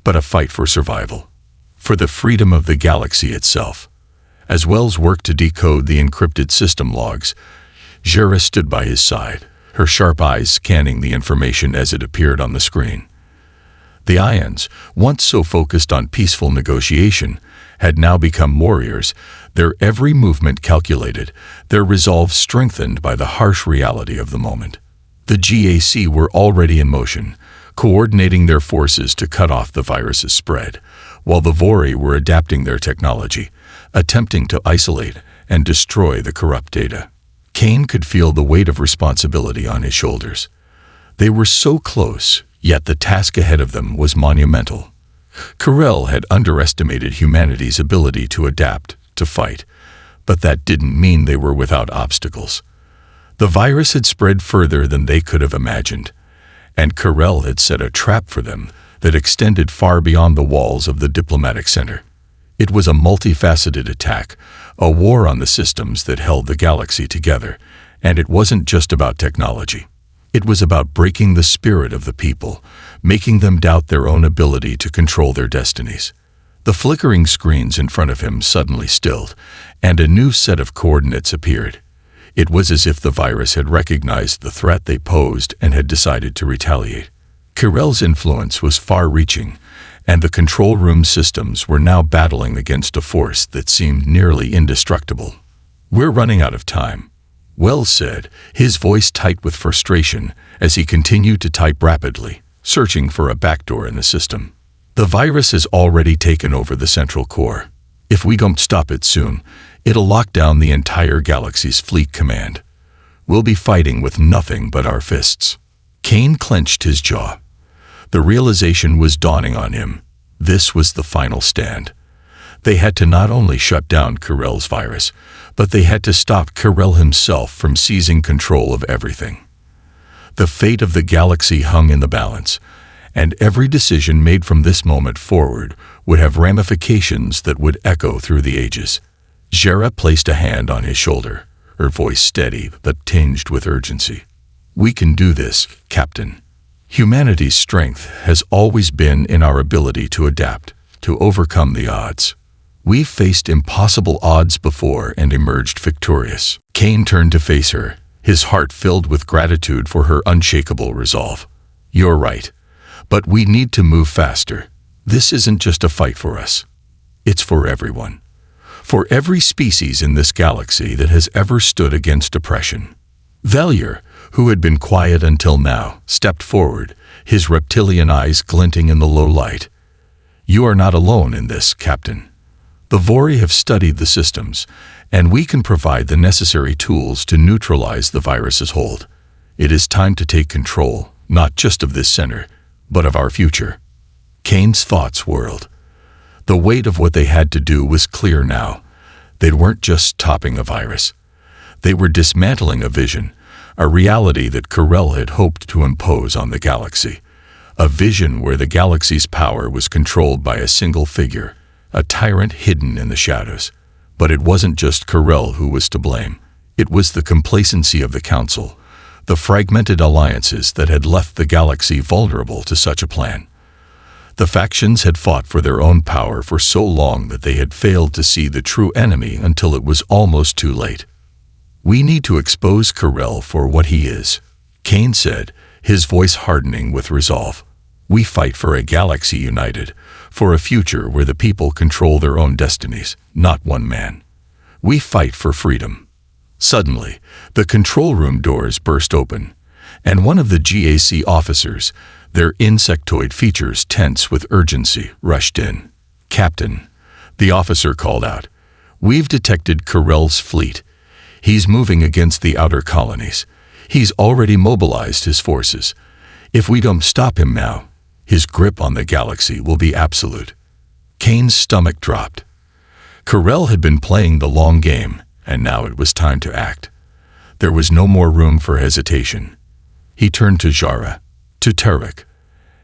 but a fight for survival, for the freedom of the galaxy itself. As Wells worked to decode the encrypted system logs, Jera stood by his side, her sharp eyes scanning the information as it appeared on the screen. The Ions, once so focused on peaceful negotiation, had now become warriors, their every movement calculated, their resolve strengthened by the harsh reality of the moment. The GAC were already in motion, coordinating their forces to cut off the virus's spread, while the Vori were adapting their technology, attempting to isolate and destroy the corrupt data. Kane could feel the weight of responsibility on his shoulders. They were so close, yet the task ahead of them was monumental. Carell had underestimated humanity's ability to adapt, to fight, but that didn't mean they were without obstacles. The virus had spread further than they could have imagined, and Carell had set a trap for them that extended far beyond the walls of the diplomatic center. It was a multifaceted attack, a war on the systems that held the galaxy together, and it wasn't just about technology. It was about breaking the spirit of the people, making them doubt their own ability to control their destinies. The flickering screens in front of him suddenly stilled, and a new set of coordinates appeared. It was as if the virus had recognized the threat they posed and had decided to retaliate. Carell's influence was far-reaching, and the control room systems were now battling against a force that seemed nearly indestructible. "We're running out of time," Wells said, his voice tight with frustration as he continued to type rapidly, searching for a backdoor in the system. "The virus has already taken over the central core. If we don't stop it soon, it'll lock down the entire galaxy's fleet command. We'll be fighting with nothing but our fists." Kane clenched his jaw. The realization was dawning on him. This was the final stand. They had to not only shut down Carell's virus, but they had to stop Carell himself from seizing control of everything. The fate of the galaxy hung in the balance, and every decision made from this moment forward would have ramifications that would echo through the ages. Jera placed a hand on his shoulder, her voice steady but tinged with urgency. "We can do this, Captain. Humanity's strength has always been in our ability to adapt, to overcome the odds. We've faced impossible odds before and emerged victorious." Kane turned to face her, his heart filled with gratitude for her unshakable resolve. "You're right, but we need to move faster. This isn't just a fight for us. It's for everyone. For every species in this galaxy that has ever stood against oppression." Valier, who had been quiet until now, stepped forward, his reptilian eyes glinting in the low light. "You are not alone in this, Captain. The Vori have studied the systems, and we can provide the necessary tools to neutralize the virus's hold. It is time to take control, not just of this center, but of our future. Kane's thoughts whirled. The weight of what they had to do was clear now. They weren't just stopping a virus. They were dismantling a vision, a reality that Carell had hoped to impose on the galaxy. A vision where the galaxy's power was controlled by a single figure, a tyrant hidden in the shadows. But it wasn't just Carell who was to blame. It was the complacency of the Council, the fragmented alliances that had left the galaxy vulnerable to such a plan. The factions had fought for their own power for so long that they had failed to see the true enemy until it was almost too late. "We need to expose Carell for what he is," Kane said, his voice hardening with resolve. "We fight for a galaxy united, for a future where the people control their own destinies, not one man. We fight for freedom." Suddenly, the control room doors burst open, and one of the GAC officers, their insectoid features tense with urgency, rushed in. "Captain," the officer called out, "we've detected Carell's fleet. He's moving against the outer colonies. He's already mobilized his forces. If we don't stop him now, his grip on the galaxy will be absolute." Kane's stomach dropped. Carell had been playing the long game, and now it was time to act. There was no more room for hesitation. He turned to Jara, to Tarek,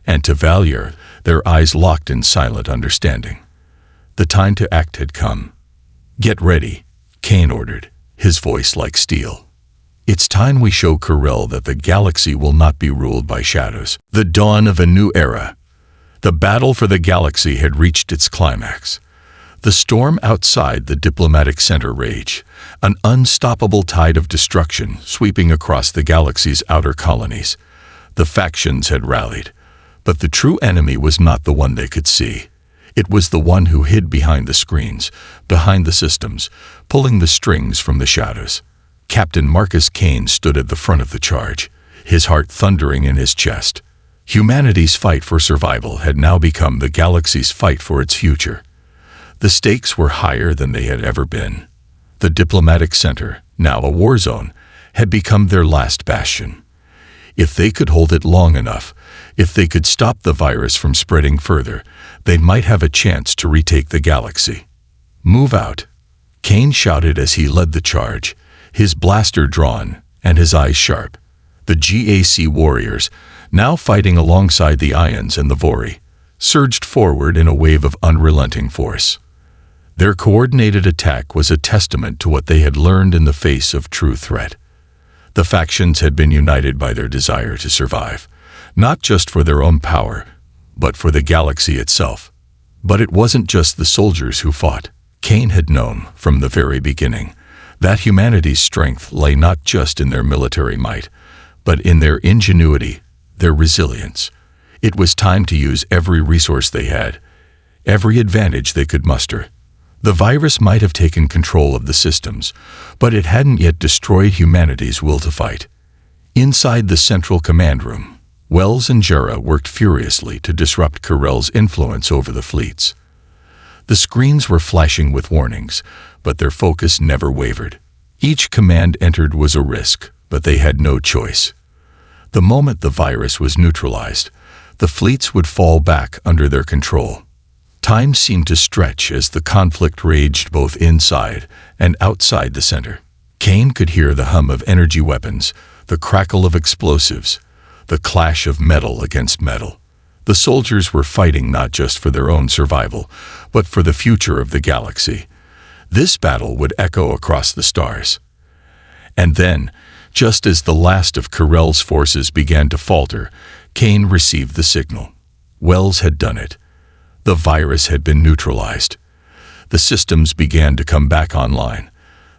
and to Valier, their eyes locked in silent understanding. The time to act had come. "Get ready," Kane ordered, his voice like steel. "It's time we show Carell that the galaxy will not be ruled by shadows." The dawn of a new era. The battle for the galaxy had reached its climax. The storm outside the diplomatic center raged, an unstoppable tide of destruction sweeping across the galaxy's outer colonies. The factions had rallied, but the true enemy was not the one they could see. It was the one who hid behind the screens, behind the systems, pulling the strings from the shadows. Captain Marcus Kane stood at the front of the charge, his heart thundering in his chest. Humanity's fight for survival had now become the galaxy's fight for its future. The stakes were higher than they had ever been. The diplomatic center, now a war zone, had become their last bastion. If they could hold it long enough, if they could stop the virus from spreading further, they might have a chance to retake the galaxy. "Move out," Kane shouted as he led the charge, his blaster drawn and his eyes sharp. The GAC warriors, now fighting alongside the Ions and the Vori, surged forward in a wave of unrelenting force. Their coordinated attack was a testament to what they had learned in the face of true threat. The factions had been united by their desire to survive, not just for their own power, but for the galaxy itself. But it wasn't just the soldiers who fought. Kane had known, from the very beginning, that humanity's strength lay not just in their military might, but in their ingenuity, their resilience. It was time to use every resource they had, every advantage they could muster. The virus might have taken control of the systems, but it hadn't yet destroyed humanity's will to fight. Inside the central command room, Wells and Jara worked furiously to disrupt Carell's influence over the fleets. The screens were flashing with warnings, but their focus never wavered. Each command entered was a risk, but they had no choice. The moment the virus was neutralized, the fleets would fall back under their control. Time seemed to stretch as the conflict raged both inside and outside the center. Kane could hear the hum of energy weapons, the crackle of explosives, the clash of metal against metal. The soldiers were fighting not just for their own survival, but for the future of the galaxy. This battle would echo across the stars. And then, just as the last of Carell's forces began to falter, Kane received the signal. Wells had done it. The virus had been neutralized. The systems began to come back online,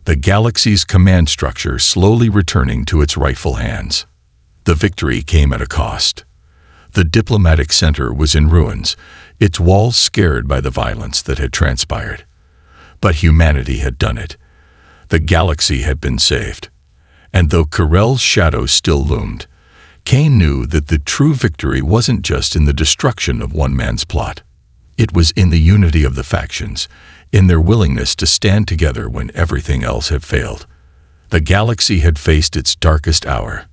the galaxy's command structure slowly returning to its rightful hands. The victory came at a cost. The diplomatic center was in ruins, its walls scarred by the violence that had transpired. But humanity had done it. The galaxy had been saved. And though Carell's shadow still loomed, Kane knew that the true victory wasn't just in the destruction of one man's plot. It was in the unity of the factions, in their willingness to stand together when everything else had failed. The galaxy had faced its darkest hour,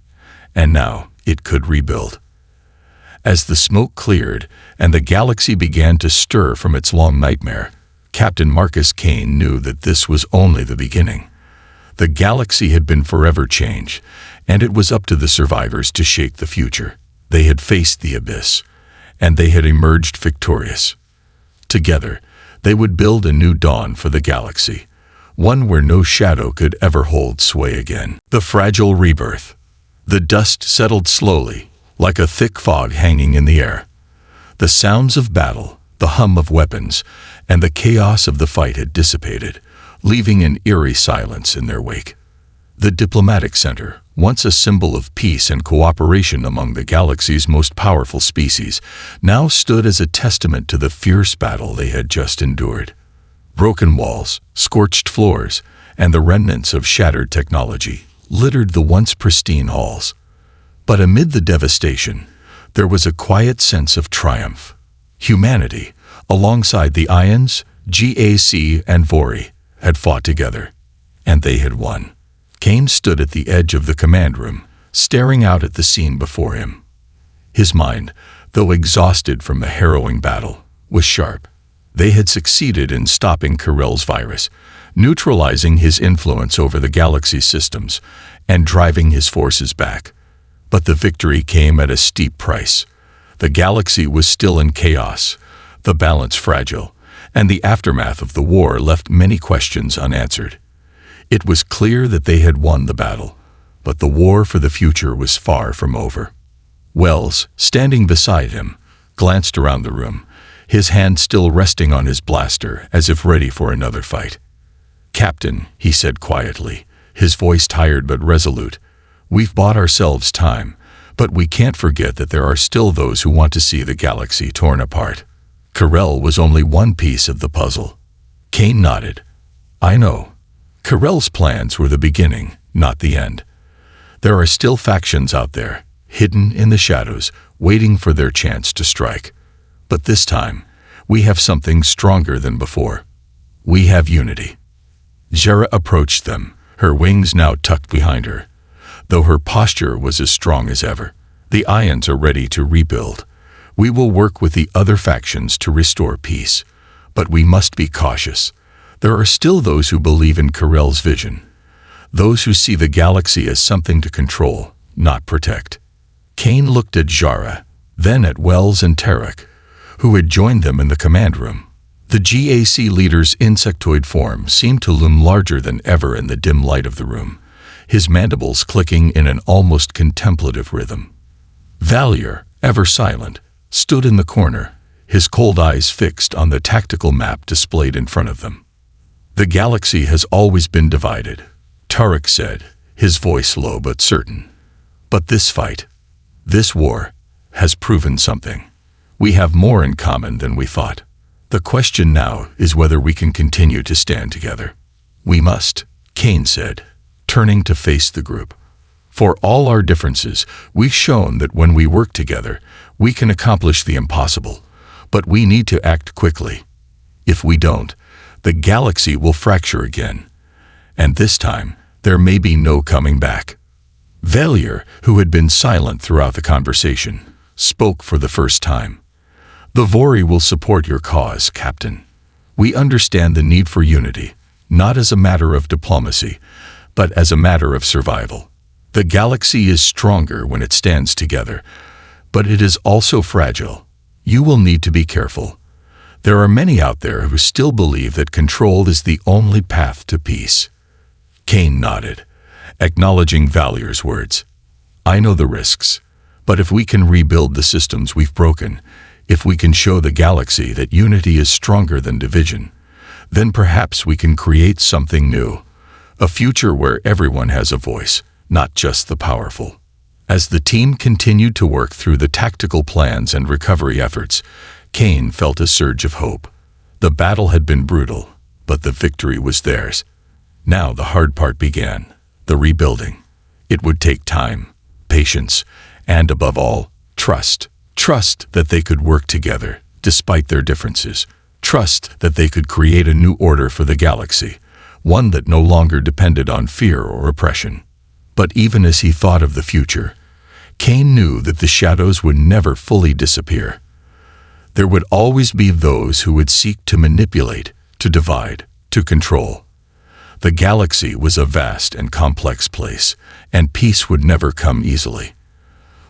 and now it could rebuild. As the smoke cleared and the galaxy began to stir from its long nightmare, Captain Marcus Kane knew that this was only the beginning. The galaxy had been forever changed, and it was up to the survivors to shape the future. They had faced the abyss, and they had emerged victorious. Together, they would build a new dawn for the galaxy, one where no shadow could ever hold sway again. The fragile rebirth. The dust settled slowly, like a thick fog hanging in the air. The sounds of battle, the hum of weapons, and the chaos of the fight had dissipated, leaving an eerie silence in their wake. The diplomatic center, once a symbol of peace and cooperation among the galaxy's most powerful species, now stood as a testament to the fierce battle they had just endured. Broken walls, scorched floors, and the remnants of shattered technology littered the once pristine halls. But amid the devastation, there was a quiet sense of triumph. Humanity, alongside the Ions, GAC, and Vori, had fought together, and they had won. Kane stood at the edge of the command room, staring out at the scene before him. His mind, though exhausted from the harrowing battle, was sharp. They had succeeded in stopping Kirell's virus, neutralizing his influence over the galaxy's systems, and driving his forces back. But the victory came at a steep price. The galaxy was still in chaos, the balance fragile, and the aftermath of the war left many questions unanswered. It was clear that they had won the battle, but the war for the future was far from over. Wells, standing beside him, glanced around the room, his hand still resting on his blaster as if ready for another fight. "Captain," he said quietly, his voice tired but resolute, "we've bought ourselves time, but we can't forget that there are still those who want to see the galaxy torn apart." Kirell was only one piece of the puzzle. Kane nodded. "I know. Kirell's plans were the beginning, not the end. There are still factions out there, hidden in the shadows, waiting for their chance to strike. But this time, we have something stronger than before. We have unity." Jera approached them, her wings now tucked behind her. Though her posture was as strong as ever, the Ions are ready to rebuild. We will work with the other factions to restore peace, but we must be cautious. There are still those who believe in Kirell's vision, those who see the galaxy as something to control, not protect. Kane looked at Jara, then at Wells and Tarek, who had joined them in the command room. The GAC leader's insectoid form seemed to loom larger than ever in the dim light of the room, his mandibles clicking in an almost contemplative rhythm. Valier, ever silent, stood in the corner, his cold eyes fixed on the tactical map displayed in front of them. "The galaxy has always been divided," Tarek said, his voice low but certain. "But this fight, this war, has proven something. We have more in common than we thought. The question now is whether we can continue to stand together." "We must," Kane said, turning to face the group. "For all our differences, we've shown that when we work together, we can accomplish the impossible. But we need to act quickly. If we don't, the galaxy will fracture again. And this time, there may be no coming back." Valier, who had been silent throughout the conversation, spoke for the first time. "The Vori will support your cause, Captain. We understand the need for unity, not as a matter of diplomacy, but as a matter of survival. The galaxy is stronger when it stands together, but it is also fragile. You will need to be careful. There are many out there who still believe that control is the only path to peace." Kane nodded, acknowledging Valier's words. "I know the risks, but if we can rebuild the systems we've broken, if we can show the galaxy that unity is stronger than division, then perhaps we can create something new, a future where everyone has a voice, not just the powerful." As the team continued to work through the tactical plans and recovery efforts, Kane felt a surge of hope. The battle had been brutal, but the victory was theirs. Now the hard part began, the rebuilding. It would take time, patience, and above all, trust. Trust that they could work together, despite their differences. Trust that they could create a new order for the galaxy, one that no longer depended on fear or oppression. But even as he thought of the future, Cain knew that the shadows would never fully disappear. There would always be those who would seek to manipulate, to divide, to control. The galaxy was a vast and complex place, and peace would never come easily.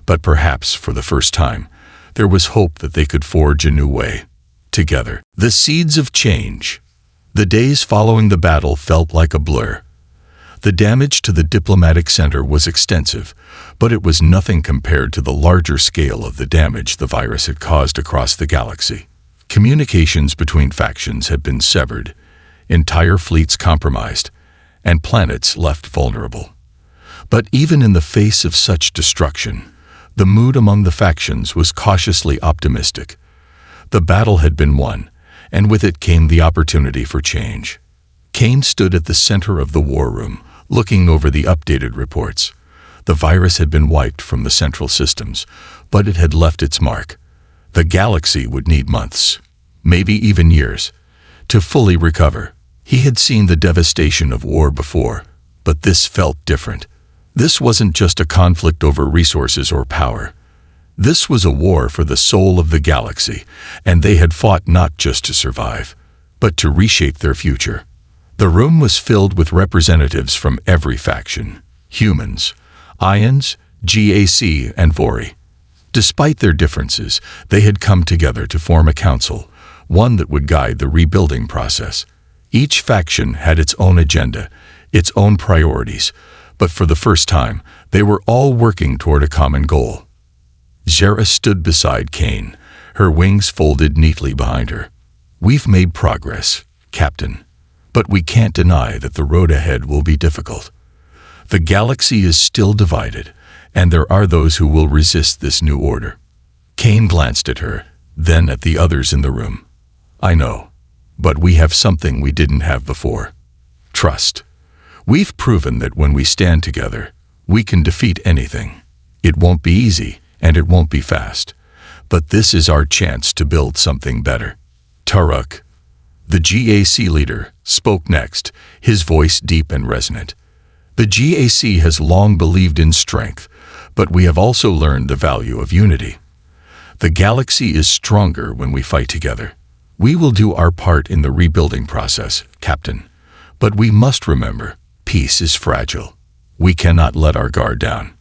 But perhaps, for the first time, there was hope that they could forge a new way, together. The seeds of change. The days following the battle felt like a blur. The damage to the diplomatic center was extensive, but it was nothing compared to the larger scale of the damage the virus had caused across the galaxy. Communications between factions had been severed, entire fleets compromised, and planets left vulnerable. But even in the face of such destruction, the mood among the factions was cautiously optimistic. The battle had been won, and with it came the opportunity for change. Cain stood at the center of the war room, looking over the updated reports. The virus had been wiped from the central systems, but it had left its mark. The galaxy would need months, maybe even years, to fully recover. He had seen the devastation of war before, but this felt different. This wasn't just a conflict over resources or power. This was a war for the soul of the galaxy, and they had fought not just to survive, but to reshape their future. The room was filled with representatives from every faction: humans, Ions, GAC, and Vori. Despite their differences, they had come together to form a council, one that would guide the rebuilding process. Each faction had its own agenda, its own priorities, but for the first time, they were all working toward a common goal. Zara stood beside Cain, her wings folded neatly behind her. "We've made progress, Captain, but we can't deny that the road ahead will be difficult. The galaxy is still divided, and there are those who will resist this new order." Cain glanced at her, then at the others in the room. "I know, but we have something we didn't have before: trust. We've proven that when we stand together, we can defeat anything. It won't be easy, and it won't be fast, but this is our chance to build something better." Taruk, the GAC leader, spoke next, his voice deep and resonant. "The GAC has long believed in strength, but we have also learned the value of unity. The galaxy is stronger when we fight together. We will do our part in the rebuilding process, Captain, but we must remember, peace is fragile. We cannot let our guard down."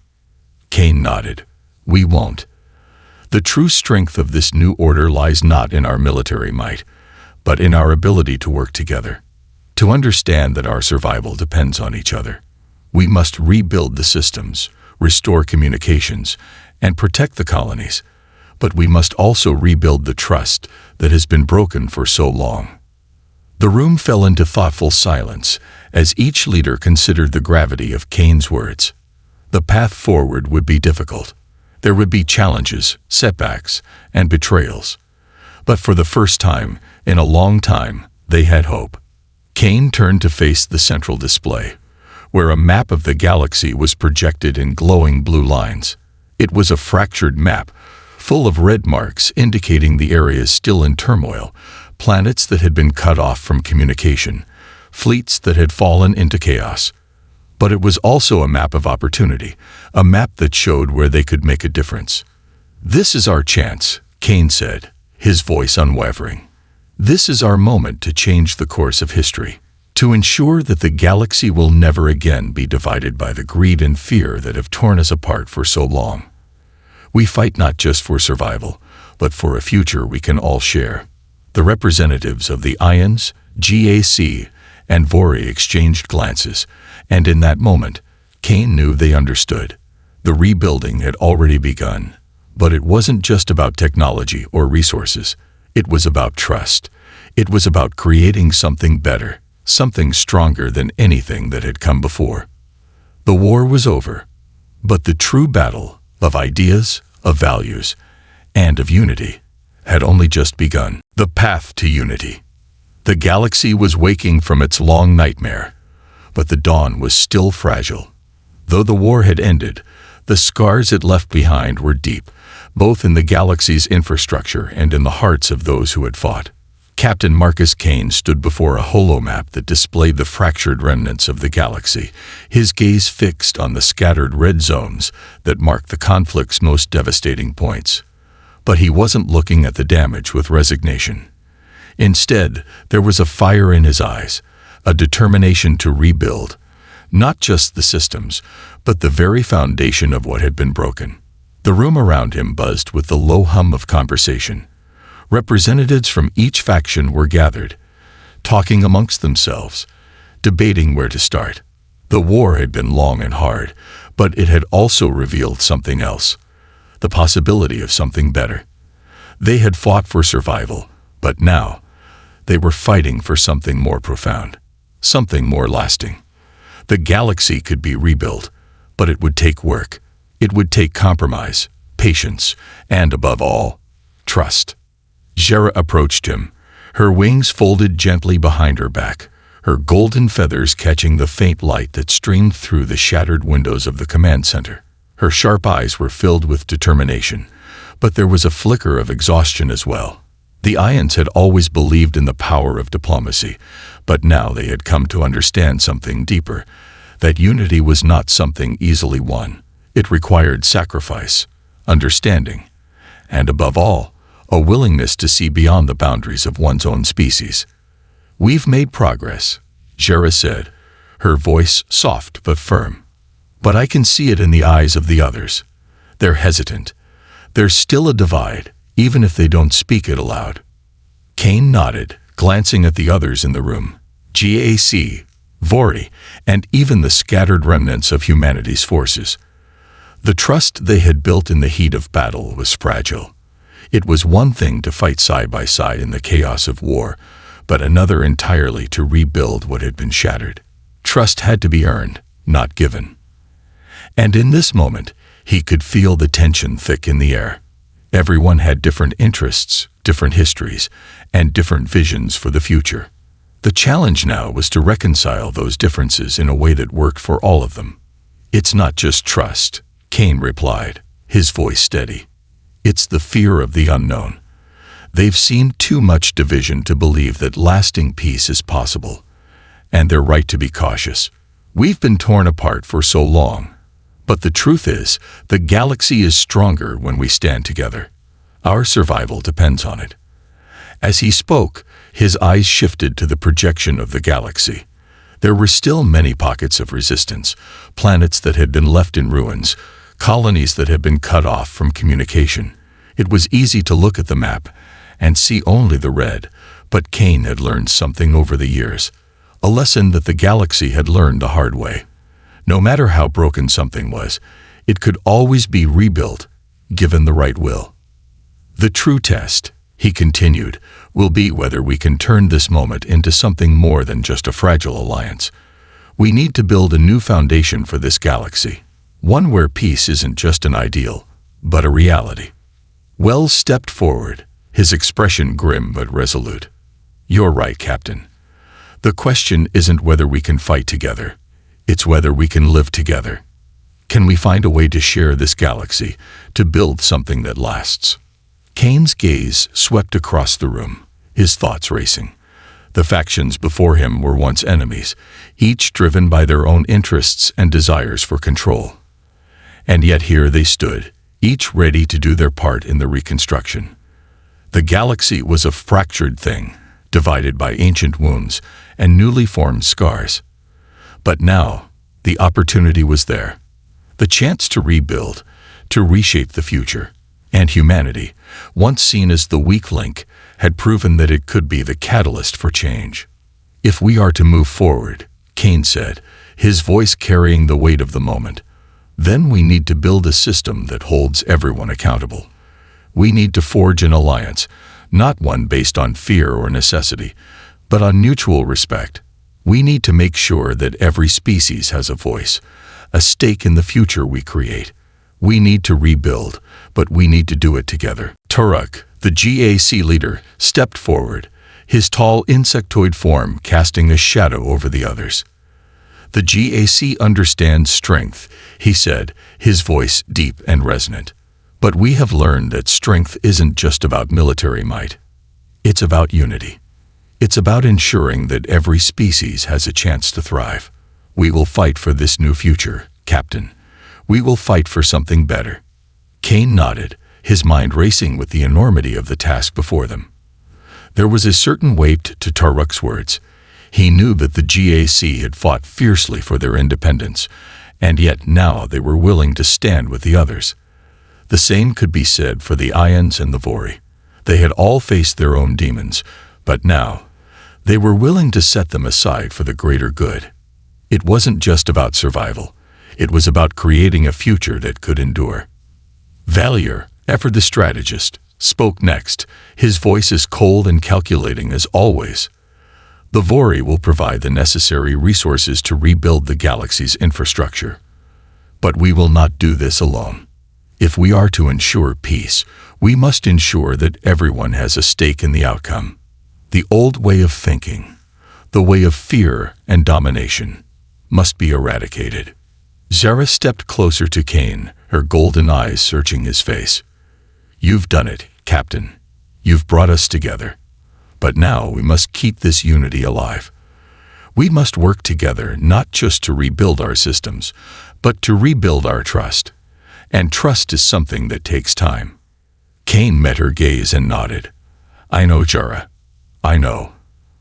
Cain nodded. "We won't. The true strength of this new order lies not in our military might, but in our ability to work together, to understand that our survival depends on each other. We must rebuild the systems, restore communications, and protect the colonies, but we must also rebuild the trust that has been broken for so long." The room fell into thoughtful silence as each leader considered the gravity of Cain's words. The path forward would be difficult. There would be challenges, setbacks, and betrayals. But for the first time, in a long time, they had hope. Cain turned to face the central display, where a map of the galaxy was projected in glowing blue lines. It was a fractured map, full of red marks indicating the areas still in turmoil, planets that had been cut off from communication, fleets that had fallen into chaos. But it was also a map of opportunity, a map that showed where they could make a difference. "This is our chance," Cain said, his voice unwavering. "This is our moment to change the course of history, to ensure that the galaxy will never again be divided by the greed and fear that have torn us apart for so long. We fight not just for survival, but for a future we can all share." The representatives of the Ions, GAC, and Vori exchanged glances, and in that moment, Cain knew they understood. The rebuilding had already begun, but it wasn't just about technology or resources. It was about trust. It was about creating something better, something stronger than anything that had come before. The war was over, but the true battle of ideas, of values, and of unity had only just begun. The path to unity. The galaxy was waking from its long nightmare, but the dawn was still fragile. Though the war had ended, the scars it left behind were deep, both in the galaxy's infrastructure and in the hearts of those who had fought. Captain Marcus Kane stood before a holomap that displayed the fractured remnants of the galaxy, his gaze fixed on the scattered red zones that marked the conflict's most devastating points. But he wasn't looking at the damage with resignation. Instead, there was a fire in his eyes, a determination to rebuild, not just the systems, but the very foundation of what had been broken. The room around him buzzed with the low hum of conversation. Representatives from each faction were gathered, talking amongst themselves, debating where to start. The war had been long and hard, but it had also revealed something else, the possibility of something better. They had fought for survival, but now they were fighting for something more profound, something more lasting. The galaxy could be rebuilt, but it would take work. It would take compromise, patience, and above all, trust. Jera approached him, her wings folded gently behind her back, her golden feathers catching the faint light that streamed through the shattered windows of the command center. Her sharp eyes were filled with determination, but there was a flicker of exhaustion as well. The Ions had always believed in the power of diplomacy, but now they had come to understand something deeper, that unity was not something easily won. It required sacrifice, understanding, and above all, a willingness to see beyond the boundaries of one's own species. "We've made progress," Jera said, her voice soft but firm. "But I can see it in the eyes of the others. They're hesitant. There's still a divide, even if they don't speak it aloud." Kane nodded, glancing at the others in the room. GAC, Vori, and even the scattered remnants of humanity's forces. The trust they had built in the heat of battle was fragile. It was one thing to fight side by side in the chaos of war, but another entirely to rebuild what had been shattered. Trust had to be earned, not given. And in this moment, he could feel the tension thick in the air. Everyone had different interests, different histories, and different visions for the future. The challenge now was to reconcile those differences in a way that worked for all of them. "It's not just trust," Kane replied, his voice steady. "It's the fear of the unknown. They've seen too much division to believe that lasting peace is possible, and they're right to be cautious. We've been torn apart for so long, but the truth is, the galaxy is stronger when we stand together. Our survival depends on it." As he spoke, his eyes shifted to the projection of the galaxy. There were still many pockets of resistance, planets that had been left in ruins, colonies that had been cut off from communication. It was easy to look at the map and see only the red, but Kane had learned something over the years, a lesson that the galaxy had learned the hard way. No matter how broken something was, it could always be rebuilt, given the right will. "The true test," he continued, "will be whether we can turn this moment into something more than just a fragile alliance. We need to build a new foundation for this galaxy, one where peace isn't just an ideal, but a reality." Wells stepped forward, his expression grim but resolute. "You're right, Captain. The question isn't whether we can fight together. It's whether we can live together. Can we find a way to share this galaxy, to build something that lasts?" Kane's gaze swept across the room, his thoughts racing. The factions before him were once enemies, each driven by their own interests and desires for control. And yet here they stood, each ready to do their part in the reconstruction. The galaxy was a fractured thing, divided by ancient wounds and newly formed scars. But now, the opportunity was there. The chance to rebuild, to reshape the future. And humanity, once seen as the weak link, had proven that it could be the catalyst for change. "If we are to move forward," Kane said, his voice carrying the weight of the moment, "then we need to build a system that holds everyone accountable. We need to forge an alliance, not one based on fear or necessity, but on mutual respect. We need to make sure that every species has a voice, a stake in the future we create. We need to rebuild, but we need to do it together." Turok, the GAC leader, stepped forward, his tall insectoid form casting a shadow over the others. "The GAC understands strength," he said, his voice deep and resonant. "But we have learned that strength isn't just about military might. It's about unity. It's about ensuring that every species has a chance to thrive. We will fight for this new future, Captain. We will fight for something better." Kane nodded, his mind racing with the enormity of the task before them. There was a certain weight to Tarruk's words. He knew that the GAC had fought fiercely for their independence, and yet now they were willing to stand with the others. The same could be said for the Ions and the Vori. They had all faced their own demons, but now they were willing to set them aside for the greater good. It wasn't just about survival. It was about creating a future that could endure. Valier, ever the strategist, spoke next, his voice as cold and calculating as always. "The Vori will provide the necessary resources to rebuild the galaxy's infrastructure. But we will not do this alone. If we are to ensure peace, we must ensure that everyone has a stake in the outcome. The old way of thinking, the way of fear and domination, must be eradicated." Zara stepped closer to Kane, her golden eyes searching his face. "You've done it, Captain. You've brought us together. But now we must keep this unity alive. We must work together not just to rebuild our systems, but to rebuild our trust. And trust is something that takes time." Kane met her gaze and nodded. "I know, Zara. I know.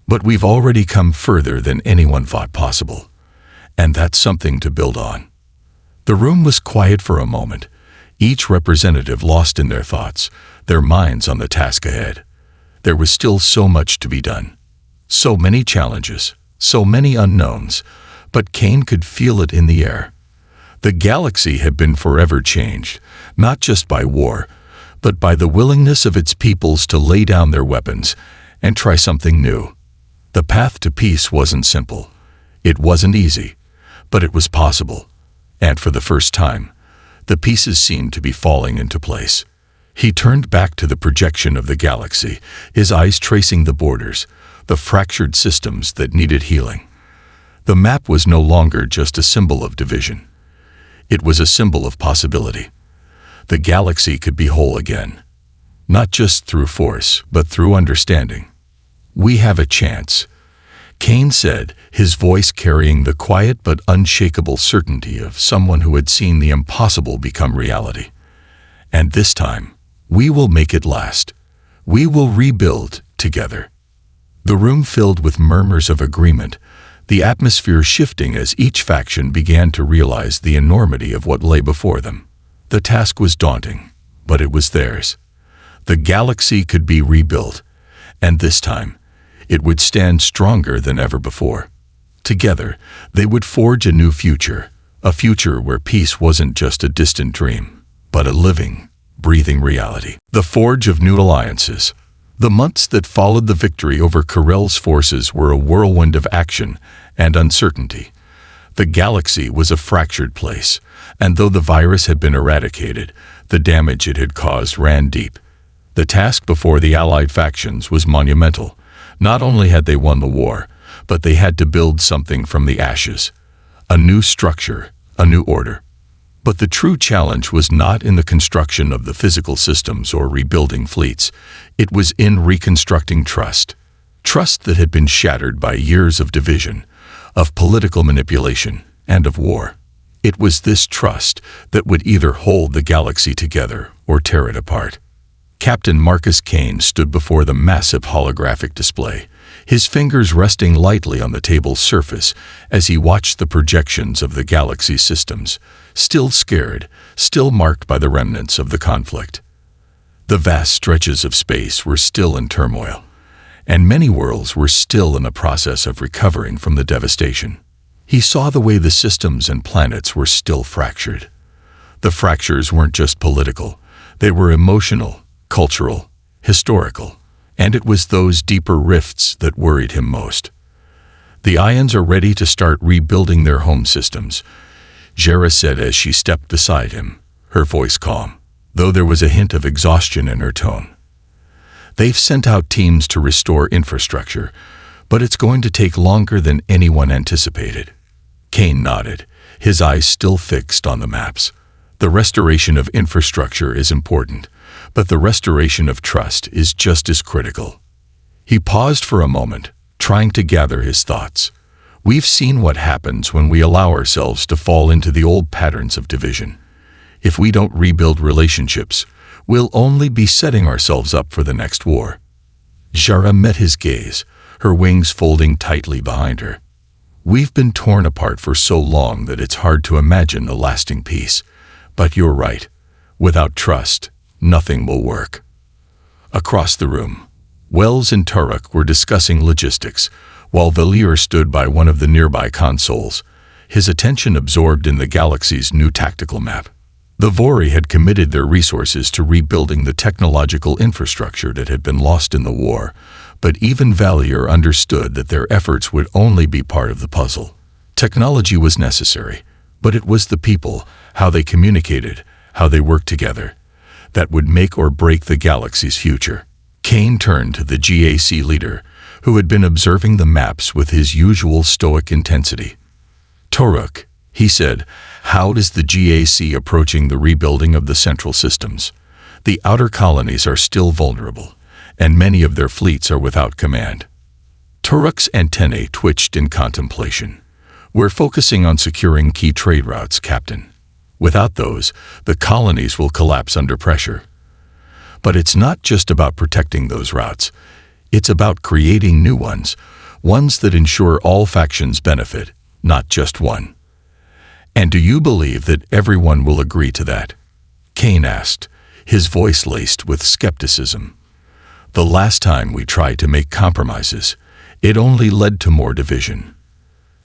But we've already come further than anyone thought possible. And that's something to build on." The room was quiet for a moment, each representative lost in their thoughts, their minds on the task ahead. There was still so much to be done. So many challenges, so many unknowns, but Kane could feel it in the air. The galaxy had been forever changed, not just by war, but by the willingness of its peoples to lay down their weapons and try something new. The path to peace wasn't simple. It wasn't easy, but it was possible. And for the first time, the pieces seemed to be falling into place. He turned back to the projection of the galaxy, his eyes tracing the borders, the fractured systems that needed healing. The map was no longer just a symbol of division. It was a symbol of possibility. The galaxy could be whole again, not just through force, but through understanding. "We have a chance," Kane said, his voice carrying the quiet but unshakable certainty of someone who had seen the impossible become reality. "And this time, we will make it last. We will rebuild together." The room filled with murmurs of agreement, the atmosphere shifting as each faction began to realize the enormity of what lay before them. The task was daunting, but it was theirs. The galaxy could be rebuilt, and this time, it would stand stronger than ever before. Together, they would forge a new future, a future where peace wasn't just a distant dream, but a living, breathing reality. The forge of new alliances. The months that followed the victory over Karel's forces were a whirlwind of action and uncertainty. The galaxy was a fractured place, and though the virus had been eradicated, the damage it had caused ran deep. The task before the Allied factions was monumental. Not only had they won the war, but they had to build something from the ashes. A new structure, a new order. But the true challenge was not in the construction of the physical systems or rebuilding fleets. It was in reconstructing trust. Trust that had been shattered by years of division, of political manipulation, and of war. It was this trust that would either hold the galaxy together or tear it apart. Captain Marcus Kane stood before the massive holographic display, his fingers resting lightly on the table's surface as he watched the projections of the galaxy's systems, still scared, still marked by the remnants of the conflict. The vast stretches of space were still in turmoil, and many worlds were still in the process of recovering from the devastation. He saw the way the systems and planets were still fractured. The fractures weren't just political, they were emotional, cultural, historical, and it was those deeper rifts that worried him most. "The Ions are ready to start rebuilding their home systems," Jera said as she stepped beside him, her voice calm, though there was a hint of exhaustion in her tone. "They've sent out teams to restore infrastructure, but it's going to take longer than anyone anticipated." Kane nodded, his eyes still fixed on the maps. The restoration of infrastructure is important, but the restoration of trust is just as critical. He paused for a moment, trying to gather his thoughts. We've seen what happens when we allow ourselves to fall into the old patterns of division. If we don't rebuild relationships, we'll only be setting ourselves up for the next war. Zhara met his gaze, her wings folding tightly behind her. We've been torn apart for so long that it's hard to imagine a lasting peace. But you're right. Without trust, nothing will work. Across the room, Wells and Turok were discussing logistics, while Valier stood by one of the nearby consoles, his attention absorbed in the galaxy's new tactical map. The Vori had committed their resources to rebuilding the technological infrastructure that had been lost in the war, but even Valier understood that their efforts would only be part of the puzzle. Technology was necessary, but it was the people, how they communicated, how they worked together, that would make or break the galaxy's future. Kane turned to the GAC leader, who had been observing the maps with his usual stoic intensity. "Turok," he said, "how is the GAC approaching the rebuilding of the central systems? The outer colonies are still vulnerable, and many of their fleets are without command." Turok's antennae twitched in contemplation. "We're focusing on securing key trade routes, Captain. Without those, the colonies will collapse under pressure. But it's not just about protecting those routes. It's about creating new ones that ensure all factions benefit, not just one." "And do you believe that everyone will agree to that?" Kane asked, his voice laced with skepticism. "The last time we tried to make compromises, it only led to more division."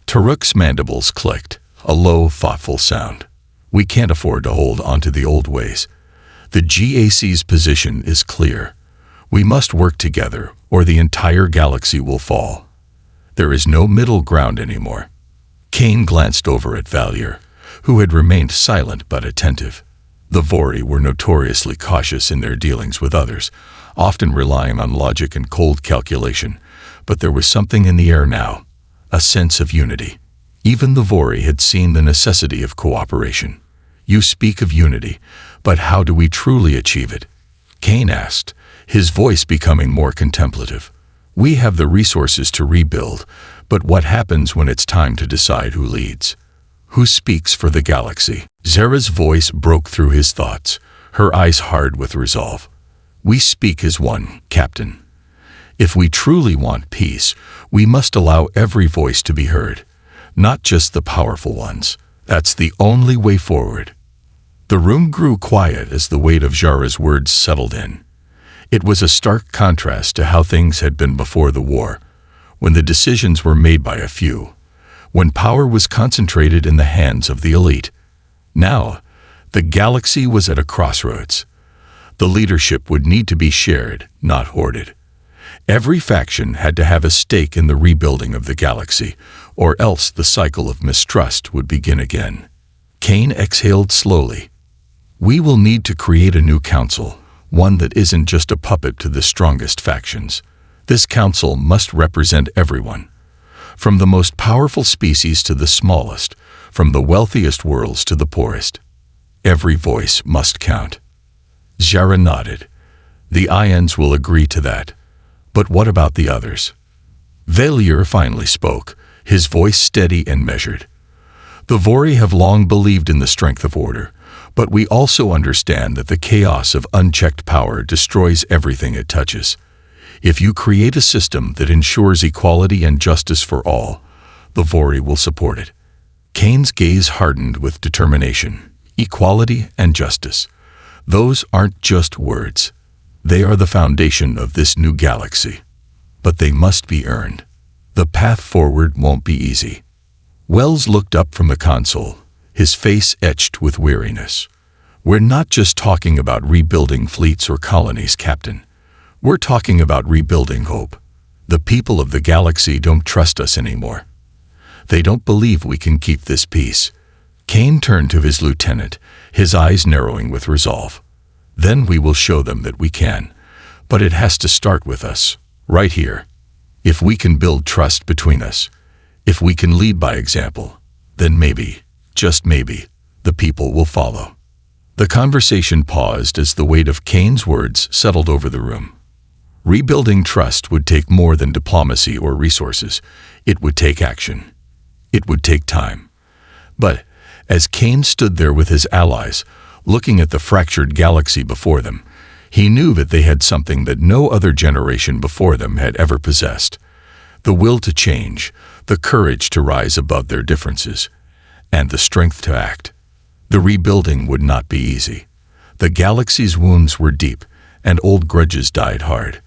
Turok's mandibles clicked, a low, thoughtful sound. "We can't afford to hold onto the old ways. The GAC's position is clear. We must work together, or the entire galaxy will fall. There is no middle ground anymore." Kane glanced over at Valier, who had remained silent but attentive. The Vori were notoriously cautious in their dealings with others, often relying on logic and cold calculation, but there was something in the air now, a sense of unity. Even the Vori had seen the necessity of cooperation. "You speak of unity, but how do we truly achieve it?" Kane asked, his voice becoming more contemplative. "We have the resources to rebuild, but what happens when it's time to decide who leads? Who speaks for the galaxy?" Zara's voice broke through his thoughts, her eyes hard with resolve. "We speak as one, Captain. If we truly want peace, we must allow every voice to be heard, not just the powerful ones. That's the only way forward." The room grew quiet as the weight of Zara's words settled in. It was a stark contrast to how things had been before the war, when the decisions were made by a few, when power was concentrated in the hands of the elite. Now, the galaxy was at a crossroads. The leadership would need to be shared, not hoarded. Every faction had to have a stake in the rebuilding of the galaxy, or else the cycle of mistrust would begin again. Kane exhaled slowly. "We will need to create a new council, one that isn't just a puppet to the strongest factions. This council must represent everyone, from the most powerful species to the smallest, from the wealthiest worlds to the poorest. Every voice must count." Zara nodded. "The Ions will agree to that. But what about the others?" Valier finally spoke, his voice steady and measured. "The Vori have long believed in the strength of order, but we also understand that the chaos of unchecked power destroys everything it touches. If you create a system that ensures equality and justice for all, the Vori will support it." Kane's gaze hardened with determination. Equality and justice. Those aren't just words. They are the foundation of this new galaxy. But they must be earned. The path forward won't be easy. Wells looked up from the console, his face etched with weariness. "We're not just talking about rebuilding fleets or colonies, Captain. We're talking about rebuilding hope. The people of the galaxy don't trust us anymore. They don't believe we can keep this peace." Kane turned to his lieutenant, his eyes narrowing with resolve. "Then we will show them that we can. But it has to start with us, right here. If we can build trust between us, if we can lead by example, then maybe, just maybe, the people will follow." The conversation paused as the weight of Kane's words settled over the room. Rebuilding trust would take more than diplomacy or resources. It would take action. It would take time. But as Kane stood there with his allies, looking at the fractured galaxy before them, he knew that they had something that no other generation before them had ever possessed: the will to change, the courage to rise above their differences, and the strength to act. The rebuilding would not be easy. The galaxy's wounds were deep, and old grudges died hard.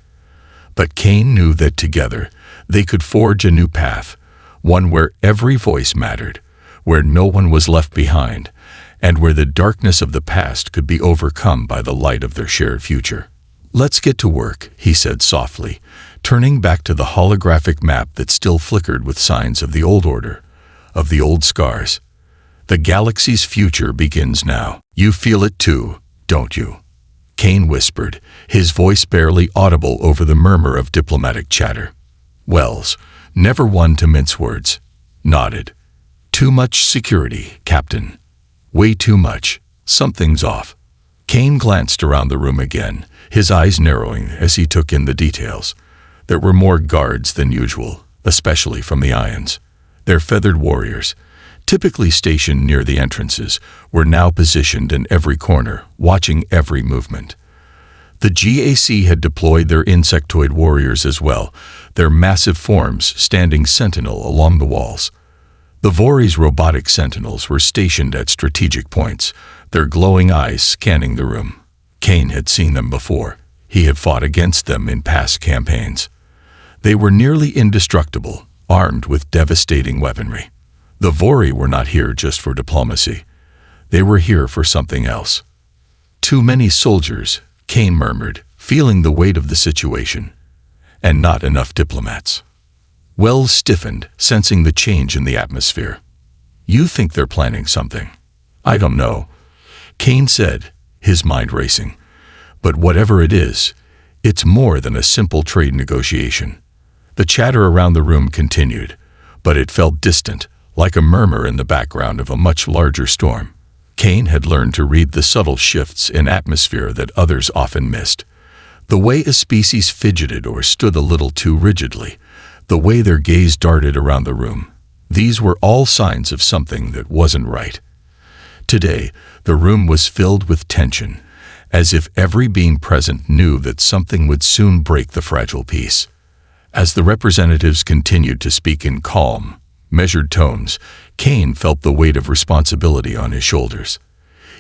But Kane knew that together they could forge a new path, one where every voice mattered, where no one was left behind, and where the darkness of the past could be overcome by the light of their shared future. "Let's get to work," he said softly, turning back to the holographic map that still flickered with signs of the old order, of the old scars. "The galaxy's future begins now. You feel it too, don't you?" Kane whispered, his voice barely audible over the murmur of diplomatic chatter. Wells, never one to mince words, nodded. "Too much security, Captain. Way too much. Something's off." Kane glanced around the room again, his eyes narrowing as he took in the details. There were more guards than usual, especially from the Ions. Their feathered warriors, typically stationed near the entrances, were now positioned in every corner, watching every movement. The GAC had deployed their insectoid warriors as well, their massive forms standing sentinel along the walls. The Vori's robotic sentinels were stationed at strategic points, their glowing eyes scanning the room. Kane had seen them before. He had fought against them in past campaigns. They were nearly indestructible, armed with devastating weaponry. The Vori were not here just for diplomacy. They were here for something else. "Too many soldiers," Kane murmured, feeling the weight of the situation. "And not enough diplomats." Wells stiffened, sensing the change in the atmosphere. "You think they're planning something?" "I don't know," Kane said, his mind racing. "But whatever it is, it's more than a simple trade negotiation." The chatter around the room continued, but it felt distant, like a murmur in the background of a much larger storm. Kane had learned to read the subtle shifts in atmosphere that others often missed. The way a species fidgeted or stood a little too rigidly, the way their gaze darted around the room. These were all signs of something that wasn't right. Today, the room was filled with tension, as if every being present knew that something would soon break the fragile peace. As the representatives continued to speak in calm, measured tones, Kane felt the weight of responsibility on his shoulders.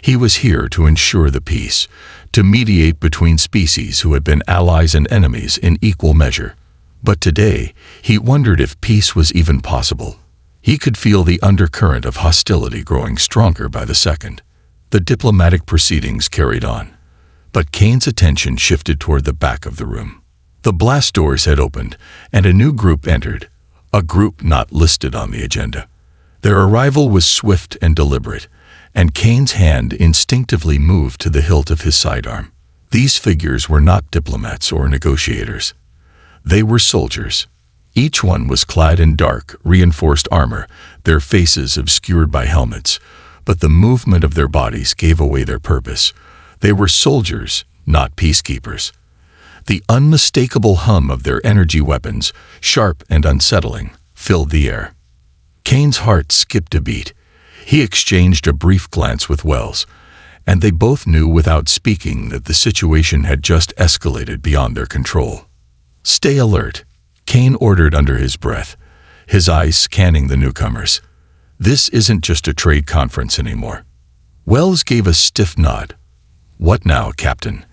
He was here to ensure the peace, to mediate between species who had been allies and enemies in equal measure. But today, he wondered if peace was even possible. He could feel the undercurrent of hostility growing stronger by the second. The diplomatic proceedings carried on, but Kane's attention shifted toward the back of the room. The blast doors had opened, and a new group entered, a group not listed on the agenda. Their arrival was swift and deliberate, and Kane's hand instinctively moved to the hilt of his sidearm. These figures were not diplomats or negotiators. They were soldiers. Each one was clad in dark, reinforced armor, their faces obscured by helmets, but the movement of their bodies gave away their purpose. They were soldiers, not peacekeepers. The unmistakable hum of their energy weapons, sharp and unsettling, filled the air. Kane's heart skipped a beat. He exchanged a brief glance with Wells, and they both knew without speaking that the situation had just escalated beyond their control. "Stay alert," Kane ordered under his breath, his eyes scanning the newcomers. "This isn't just a trade conference anymore." Wells gave a stiff nod. "What now, Captain?"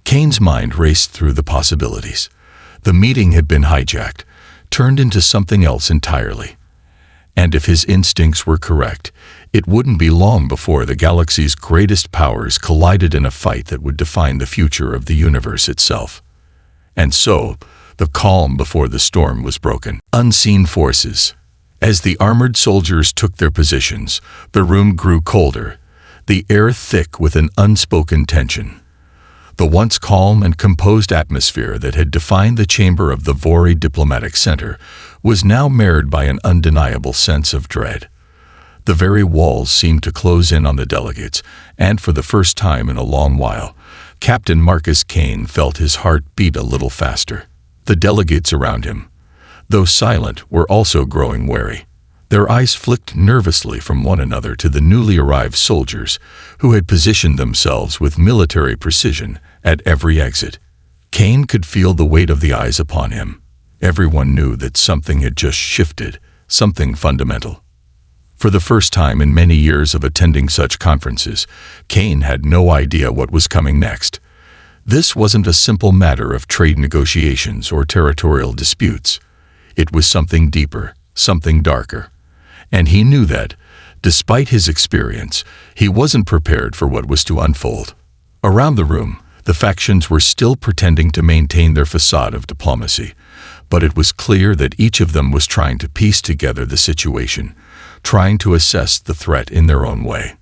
Kane's mind raced through the possibilities. The meeting had been hijacked, turned into something else entirely. And if his instincts were correct, it wouldn't be long before the galaxy's greatest powers collided in a fight that would define the future of the universe itself. And so, the calm before the storm was broken. Unseen forces. As the armored soldiers took their positions, the room grew colder, the air thick with an unspoken tension. The once calm and composed atmosphere that had defined the chamber of the Vori Diplomatic Center was now marred by an undeniable sense of dread. The very walls seemed to close in on the delegates, and for the first time in a long while, Captain Marcus Kane felt his heart beat a little faster. The delegates around him, though silent, were also growing wary. Their eyes flicked nervously from one another to the newly arrived soldiers, who had positioned themselves with military precision at every exit. Kane could feel the weight of the eyes upon him. Everyone knew that something had just shifted, something fundamental. For the first time in many years of attending such conferences, Kane had no idea what was coming next. This wasn't a simple matter of trade negotiations or territorial disputes. It was something deeper, something darker. And he knew that, despite his experience, he wasn't prepared for what was to unfold. Around the room, the factions were still pretending to maintain their facade of diplomacy, but it was clear that each of them was trying to piece together the situation, trying to assess the threat in their own way.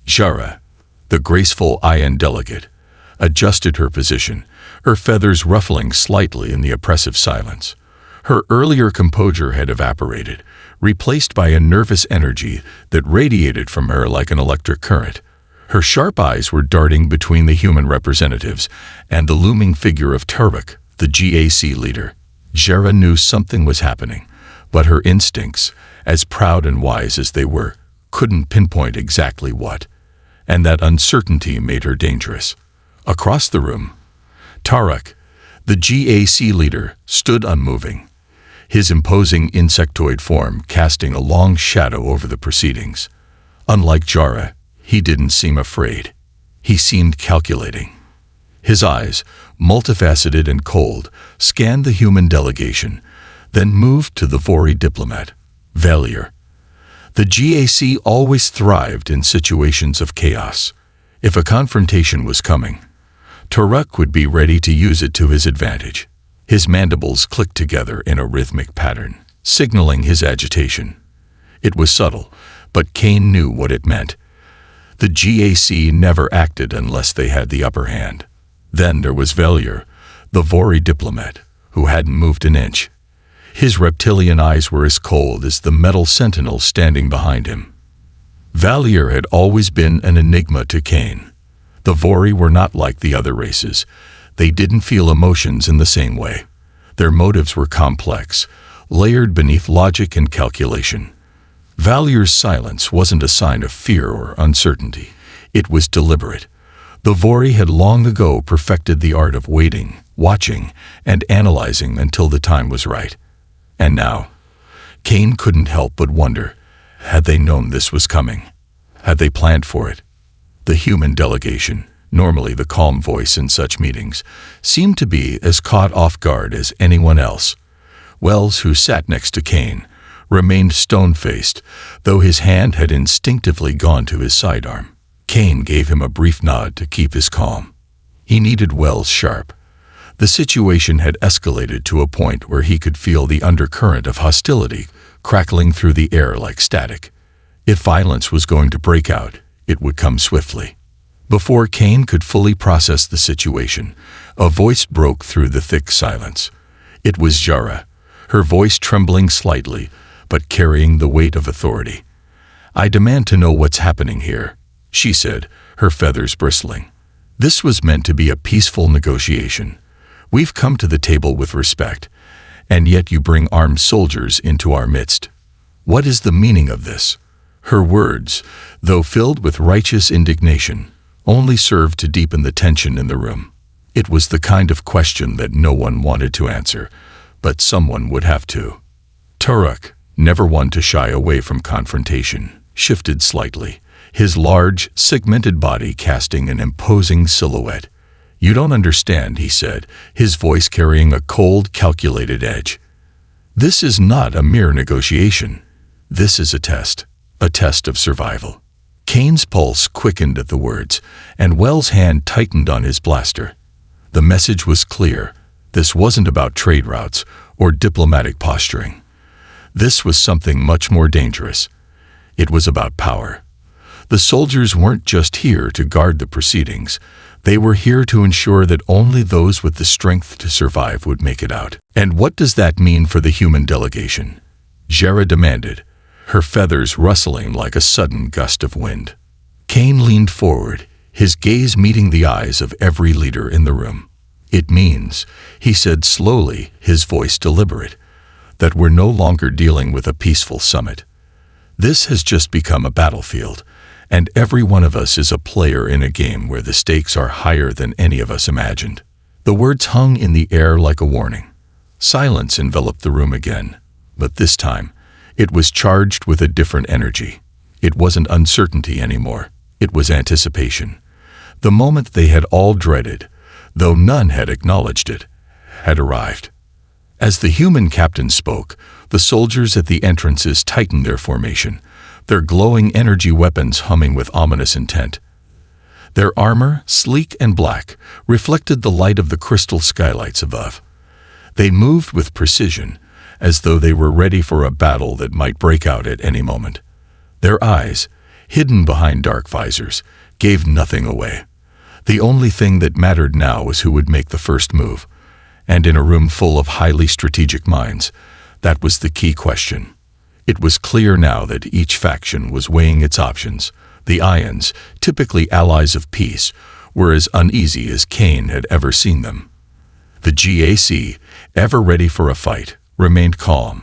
Jara, the graceful IN delegate, adjusted her position, her feathers ruffling slightly in the oppressive silence. Her earlier composure had evaporated, replaced by a nervous energy that radiated from her like an electric current. Her sharp eyes were darting between the human representatives and the looming figure of Turvik, the GAC leader. Jara knew something was happening, but her instincts, as proud and wise as they were, couldn't pinpoint exactly what, and that uncertainty made her dangerous. Across the room, Tarek, the GAC leader, stood unmoving, his imposing insectoid form casting a long shadow over the proceedings. Unlike Jara, he didn't seem afraid. He seemed calculating. His eyes, multifaceted and cold, scanned the human delegation, then moved to the Vori diplomat, Valier. The GAC always thrived in situations of chaos. If a confrontation was coming, Turek would be ready to use it to his advantage. His mandibles clicked together in a rhythmic pattern, signaling his agitation. It was subtle, but Kane knew what it meant. The GAC never acted unless they had the upper hand. Then there was Valier, the Vori diplomat, who hadn't moved an inch. His reptilian eyes were as cold as the metal sentinel standing behind him. Valier had always been an enigma to Kane. The Vori were not like the other races. They didn't feel emotions in the same way. Their motives were complex, layered beneath logic and calculation. Valier's silence wasn't a sign of fear or uncertainty. It was deliberate. The Vori had long ago perfected the art of waiting, watching, and analyzing until the time was right. And now, Kane couldn't help but wonder, had they known this was coming? Had they planned for it? The human delegation, normally the calm voice in such meetings, seemed to be as caught off guard as anyone else. Wells, who sat next to Kane, remained stone-faced, though his hand had instinctively gone to his sidearm. Kane gave him a brief nod to keep his calm. He needed Wells sharp. The situation had escalated to a point where he could feel the undercurrent of hostility crackling through the air like static. If violence was going to break out, it would come swiftly. Before Kane could fully process the situation, a voice broke through the thick silence. It was Jara, her voice trembling slightly, but carrying the weight of authority. "I demand to know what's happening here," she said, her feathers bristling. "This was meant to be a peaceful negotiation. We've come to the table with respect, and yet you bring armed soldiers into our midst. What is the meaning of this?" Her words, though filled with righteous indignation, only served to deepen the tension in the room. It was the kind of question that no one wanted to answer, but someone would have to. Turek, never one to shy away from confrontation, shifted slightly, his large, segmented body casting an imposing silhouette. "You don't understand," he said, his voice carrying a cold, calculated edge. "This is not a mere negotiation. This is a test of survival." Kane's pulse quickened at the words, and Wells' hand tightened on his blaster. The message was clear. This wasn't about trade routes or diplomatic posturing. This was something much more dangerous. It was about power. The soldiers weren't just here to guard the proceedings. They were here to ensure that only those with the strength to survive would make it out. "And what does that mean for the human delegation?" Jara demanded, her feathers rustling like a sudden gust of wind. Kane leaned forward, his gaze meeting the eyes of every leader in the room. "It means," he said slowly, his voice deliberate, "that we're no longer dealing with a peaceful summit. This has just become a battlefield, and every one of us is a player in a game where the stakes are higher than any of us imagined." The words hung in the air like a warning. Silence enveloped the room again, but this time, it was charged with a different energy. It wasn't uncertainty anymore. It was anticipation. The moment they had all dreaded, though none had acknowledged it, had arrived. As the human captain spoke, the soldiers at the entrances tightened their formation, their glowing energy weapons humming with ominous intent. Their armor, sleek and black, reflected the light of the crystal skylights above. They moved with precision, as though they were ready for a battle that might break out at any moment. Their eyes, hidden behind dark visors, gave nothing away. The only thing that mattered now was who would make the first move. And in a room full of highly strategic minds, that was the key question. It was clear now that each faction was weighing its options. The Ions, typically allies of peace, were as uneasy as Cain had ever seen them. The GAC, ever ready for a fight, remained calm,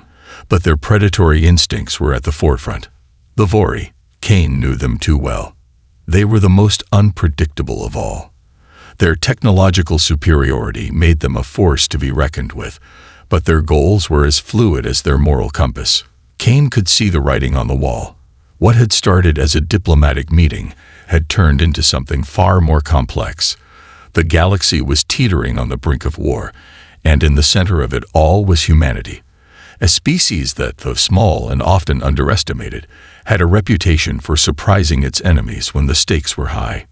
but their predatory instincts were at the forefront. The Vori, Cain knew them too well. They were the most unpredictable of all. Their technological superiority made them a force to be reckoned with, but their goals were as fluid as their moral compass. Cain could see the writing on the wall. What had started as a diplomatic meeting had turned into something far more complex. The galaxy was teetering on the brink of war, and in the center of it all was humanity. A species that, though small and often underestimated, had a reputation for surprising its enemies when the stakes were high.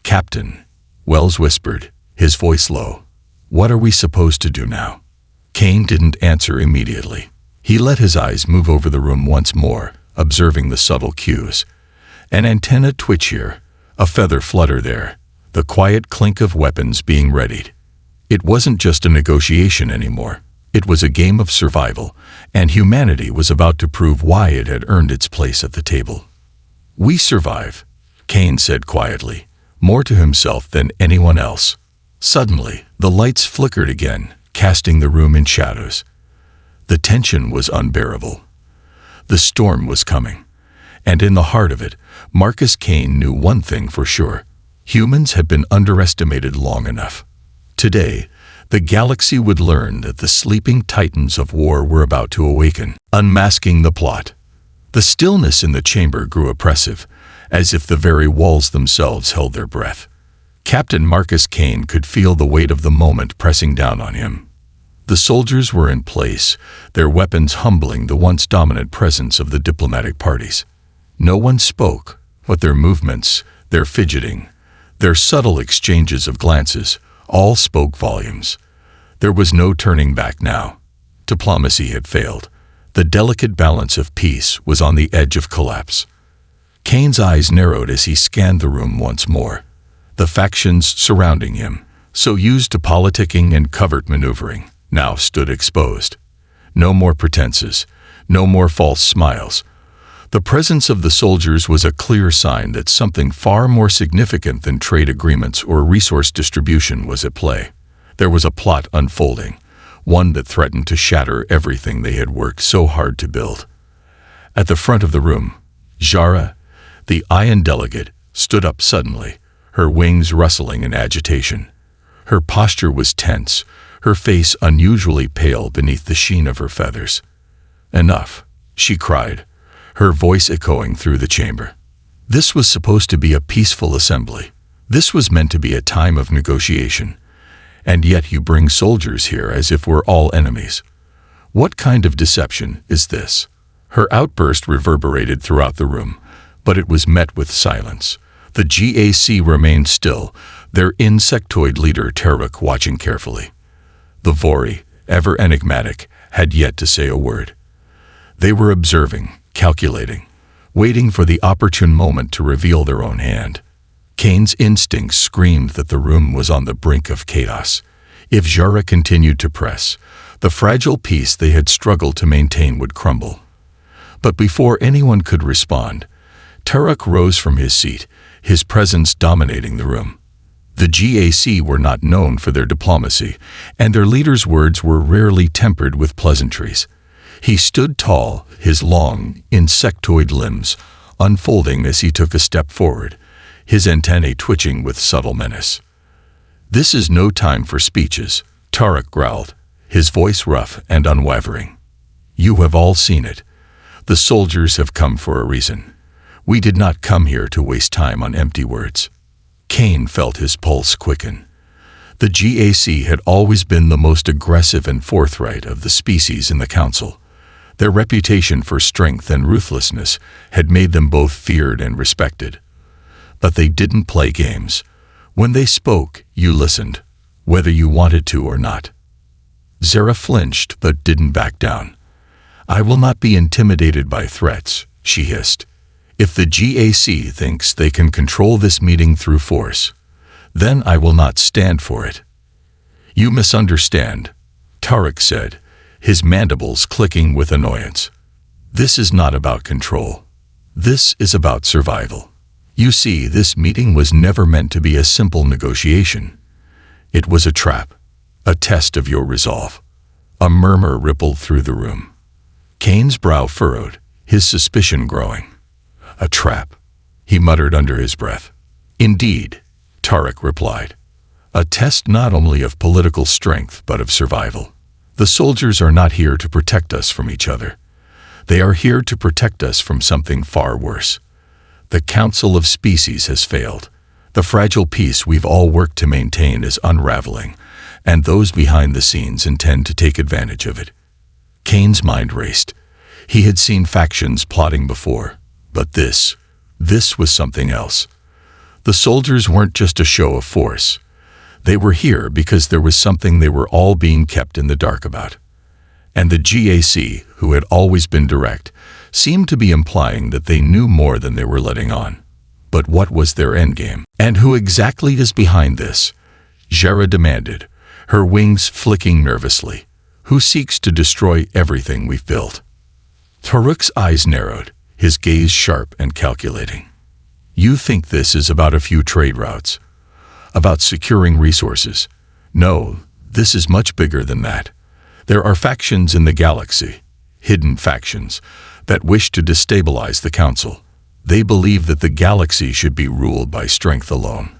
"Captain," Wells whispered, his voice low, "what are we supposed to do now?" Cain didn't answer immediately. He let his eyes move over the room once more, observing the subtle cues. An antenna twitch here, a feather flutter there, the quiet clink of weapons being readied. It wasn't just a negotiation anymore. It was a game of survival, and humanity was about to prove why it had earned its place at the table. "We survive," Cain said quietly, more to himself than anyone else. Suddenly, the lights flickered again, casting the room in shadows. The tension was unbearable. The storm was coming, and in the heart of it, Marcus Cain knew one thing for sure. Humans had been underestimated long enough. Today, the galaxy would learn that the sleeping titans of war were about to awaken, unmasking the plot. The stillness in the chamber grew oppressive, as if the very walls themselves held their breath. Captain Marcus Cain could feel the weight of the moment pressing down on him. The soldiers were in place, their weapons humbling the once dominant presence of the diplomatic parties. No one spoke, but their movements, their fidgeting, their subtle exchanges of glances, all spoke volumes. There was no turning back now. Diplomacy had failed. The delicate balance of peace was on the edge of collapse. Cain's eyes narrowed as he scanned the room once more. The factions surrounding him, so used to politicking and covert maneuvering, now stood exposed. No more pretenses, no more false smiles. The presence of the soldiers was a clear sign that something far more significant than trade agreements or resource distribution was at play. There was a plot unfolding, one that threatened to shatter everything they had worked so hard to build. At the front of the room, Jara, the Ion delegate, stood up suddenly, her wings rustling in agitation. Her posture was tense, her face unusually pale beneath the sheen of her feathers. "Enough," she cried, her voice echoing through the chamber. This was supposed to be a peaceful assembly. This was meant to be a time of negotiation. And yet you bring soldiers here as if we're all enemies. What kind of deception is this? Her outburst reverberated throughout the room, but it was met with silence. The GAC remained still, their insectoid leader Teruk watching carefully. The Vori, ever enigmatic, had yet to say a word. They were observing, calculating, waiting for the opportune moment to reveal their own hand. Cain's instincts screamed that the room was on the brink of chaos. If Jara continued to press, the fragile peace they had struggled to maintain would crumble. But before anyone could respond, Turok rose from his seat, his presence dominating the room. The GAC were not known for their diplomacy, and their leader's words were rarely tempered with pleasantries. He stood tall, his long, insectoid limbs unfolding as he took a step forward, his antennae twitching with subtle menace. "This is no time for speeches," Turok growled, his voice rough and unwavering. "You have all seen it. The soldiers have come for a reason. We did not come here to waste time on empty words." Kane felt his pulse quicken. The GAC had always been the most aggressive and forthright of the species in the council. Their reputation for strength and ruthlessness had made them both feared and respected. But they didn't play games. When they spoke, you listened, whether you wanted to or not. Zara flinched but didn't back down. "I will not be intimidated by threats," she hissed. "If the GAC thinks they can control this meeting through force, then I will not stand for it." "You misunderstand," Turok said, his mandibles clicking with annoyance. "This is not about control. This is about survival. You see, this meeting was never meant to be a simple negotiation. It was a trap, a test of your resolve." A murmur rippled through the room. Kane's brow furrowed, his suspicion growing. "A trap," he muttered under his breath. "Indeed," Turok replied. "A test not only of political strength but of survival. The soldiers are not here to protect us from each other. They are here to protect us from something far worse. The Council of Species has failed. The fragile peace we've all worked to maintain is unraveling, and those behind the scenes intend to take advantage of it." Kane's mind raced. He had seen factions plotting before, but this was something else. The soldiers weren't just a show of force. They were here because there was something they were all being kept in the dark about. And the GAC, who had always been direct, seemed to be implying that they knew more than they were letting on. But what was their endgame? And who exactly is behind this? Zara demanded, her wings flicking nervously. "Who seeks to destroy everything we've built?" Turok's eyes narrowed, his gaze sharp and calculating. "You think this is about a few trade routes? About securing resources? No, this is much bigger than that. There are factions in the galaxy, hidden factions, that wish to destabilize the Council. They believe that the galaxy should be ruled by strength alone.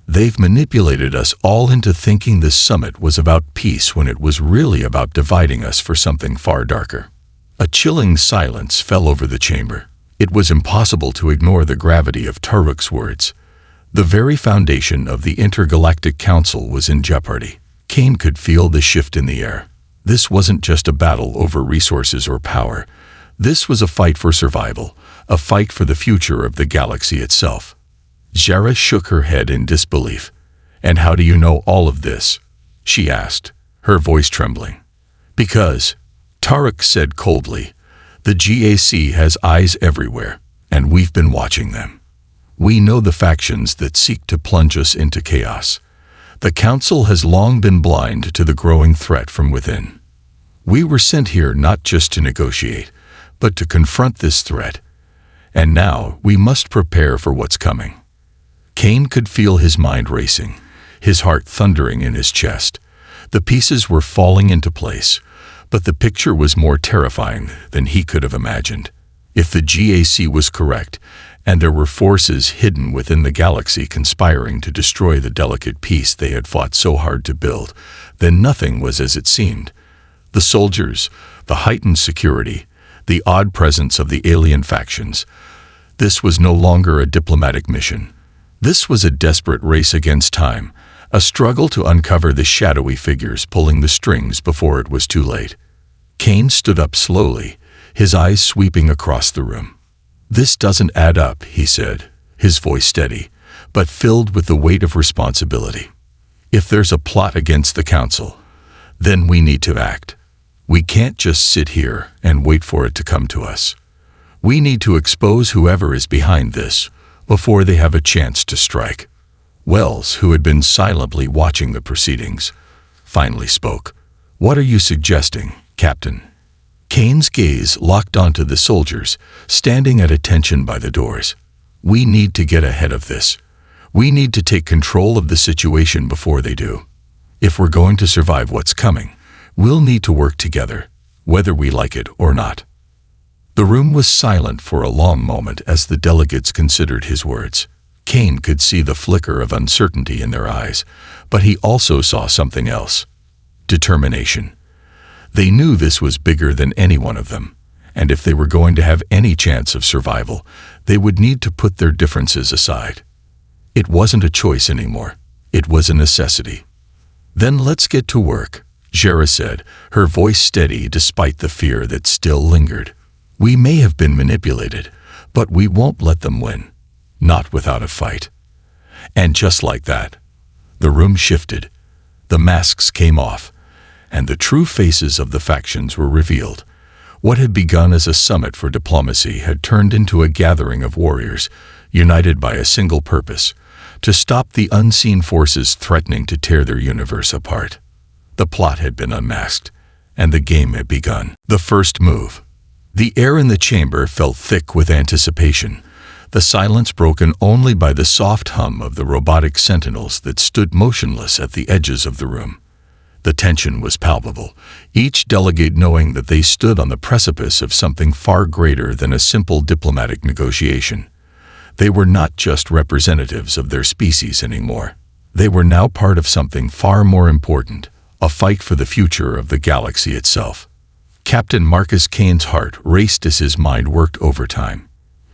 They've manipulated us all into thinking this summit was about peace when it was really about dividing us for something far darker." A chilling silence fell over the chamber. It was impossible to ignore the gravity of Turok's words. The very foundation of the Intergalactic Council was in jeopardy. Kane could feel the shift in the air. This wasn't just a battle over resources or power. This was a fight for survival, a fight for the future of the galaxy itself. Zara shook her head in disbelief. "And how do you know all of this?" she asked, her voice trembling. "Because," Turok said coldly, "the GAC has eyes everywhere, and we've been watching them. We know the factions that seek to plunge us into chaos. The Council has long been blind to the growing threat from within. We were sent here not just to negotiate, but to confront this threat. And now we must prepare for what's coming." Kane could feel his mind racing, his heart thundering in his chest. The pieces were falling into place, but the picture was more terrifying than he could have imagined. If the GAC was correct, and there were forces hidden within the galaxy conspiring to destroy the delicate peace they had fought so hard to build, then nothing was as it seemed. The soldiers, the heightened security, the odd presence of the alien factions. This was no longer a diplomatic mission. This was a desperate race against time, a struggle to uncover the shadowy figures pulling the strings before it was too late. Kane stood up slowly, his eyes sweeping across the room. "This doesn't add up," he said, his voice steady, but filled with the weight of responsibility. "If there's a plot against the Council, then we need to act. We can't just sit here and wait for it to come to us. We need to expose whoever is behind this before they have a chance to strike." Wells, who had been silently watching the proceedings, finally spoke. "What are you suggesting, Captain?" Kane's gaze locked onto the soldiers, standing at attention by the doors. We need to get ahead of this. We need to take control of the situation before they do. If we're going to survive what's coming, we'll need to work together, whether we like it or not." The room was silent for a long moment as the delegates considered his words. Kane could see the flicker of uncertainty in their eyes, but he also saw something else: determination. They knew this was bigger than any one of them, and if they were going to have any chance of survival, they would need to put their differences aside. It wasn't a choice anymore. It was a necessity. "Then let's get to work," Jera said, her voice steady despite the fear that still lingered. "We may have been manipulated, but we won't let them win. Not without a fight." And just like that, the room shifted. The masks came off, and the true faces of the factions were revealed. What had begun as a summit for diplomacy had turned into a gathering of warriors, united by a single purpose: to stop the unseen forces threatening to tear their universe apart. The plot had been unmasked, and the game had begun. The first move. The air in the chamber felt thick with anticipation, the silence broken only by the soft hum of the robotic sentinels that stood motionless at the edges of the room. The tension was palpable, each delegate knowing that they stood on the precipice of something far greater than a simple diplomatic negotiation. They were not just representatives of their species anymore. They were now part of something far more important: a fight for the future of the galaxy itself. Captain Marcus Kane's heart raced as his mind worked overtime.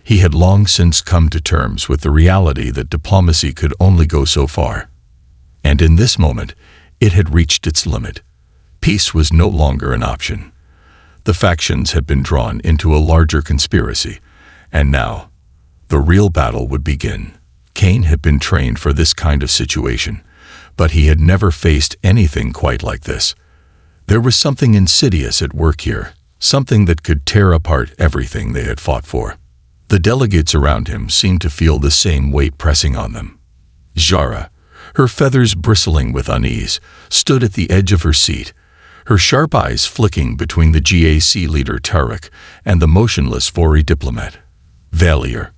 He had long since come to terms with the reality that diplomacy could only go so far. And in this moment, it had reached its limit. Peace was no longer an option. The factions had been drawn into a larger conspiracy, and now, the real battle would begin. Kane had been trained for this kind of situation, but he had never faced anything quite like this. There was something insidious at work here, something that could tear apart everything they had fought for. The delegates around him seemed to feel the same weight pressing on them. Jara, her feathers bristling with unease, stood at the edge of her seat, her sharp eyes flicking between the GAC leader Turek and the motionless Vori diplomat, Valier.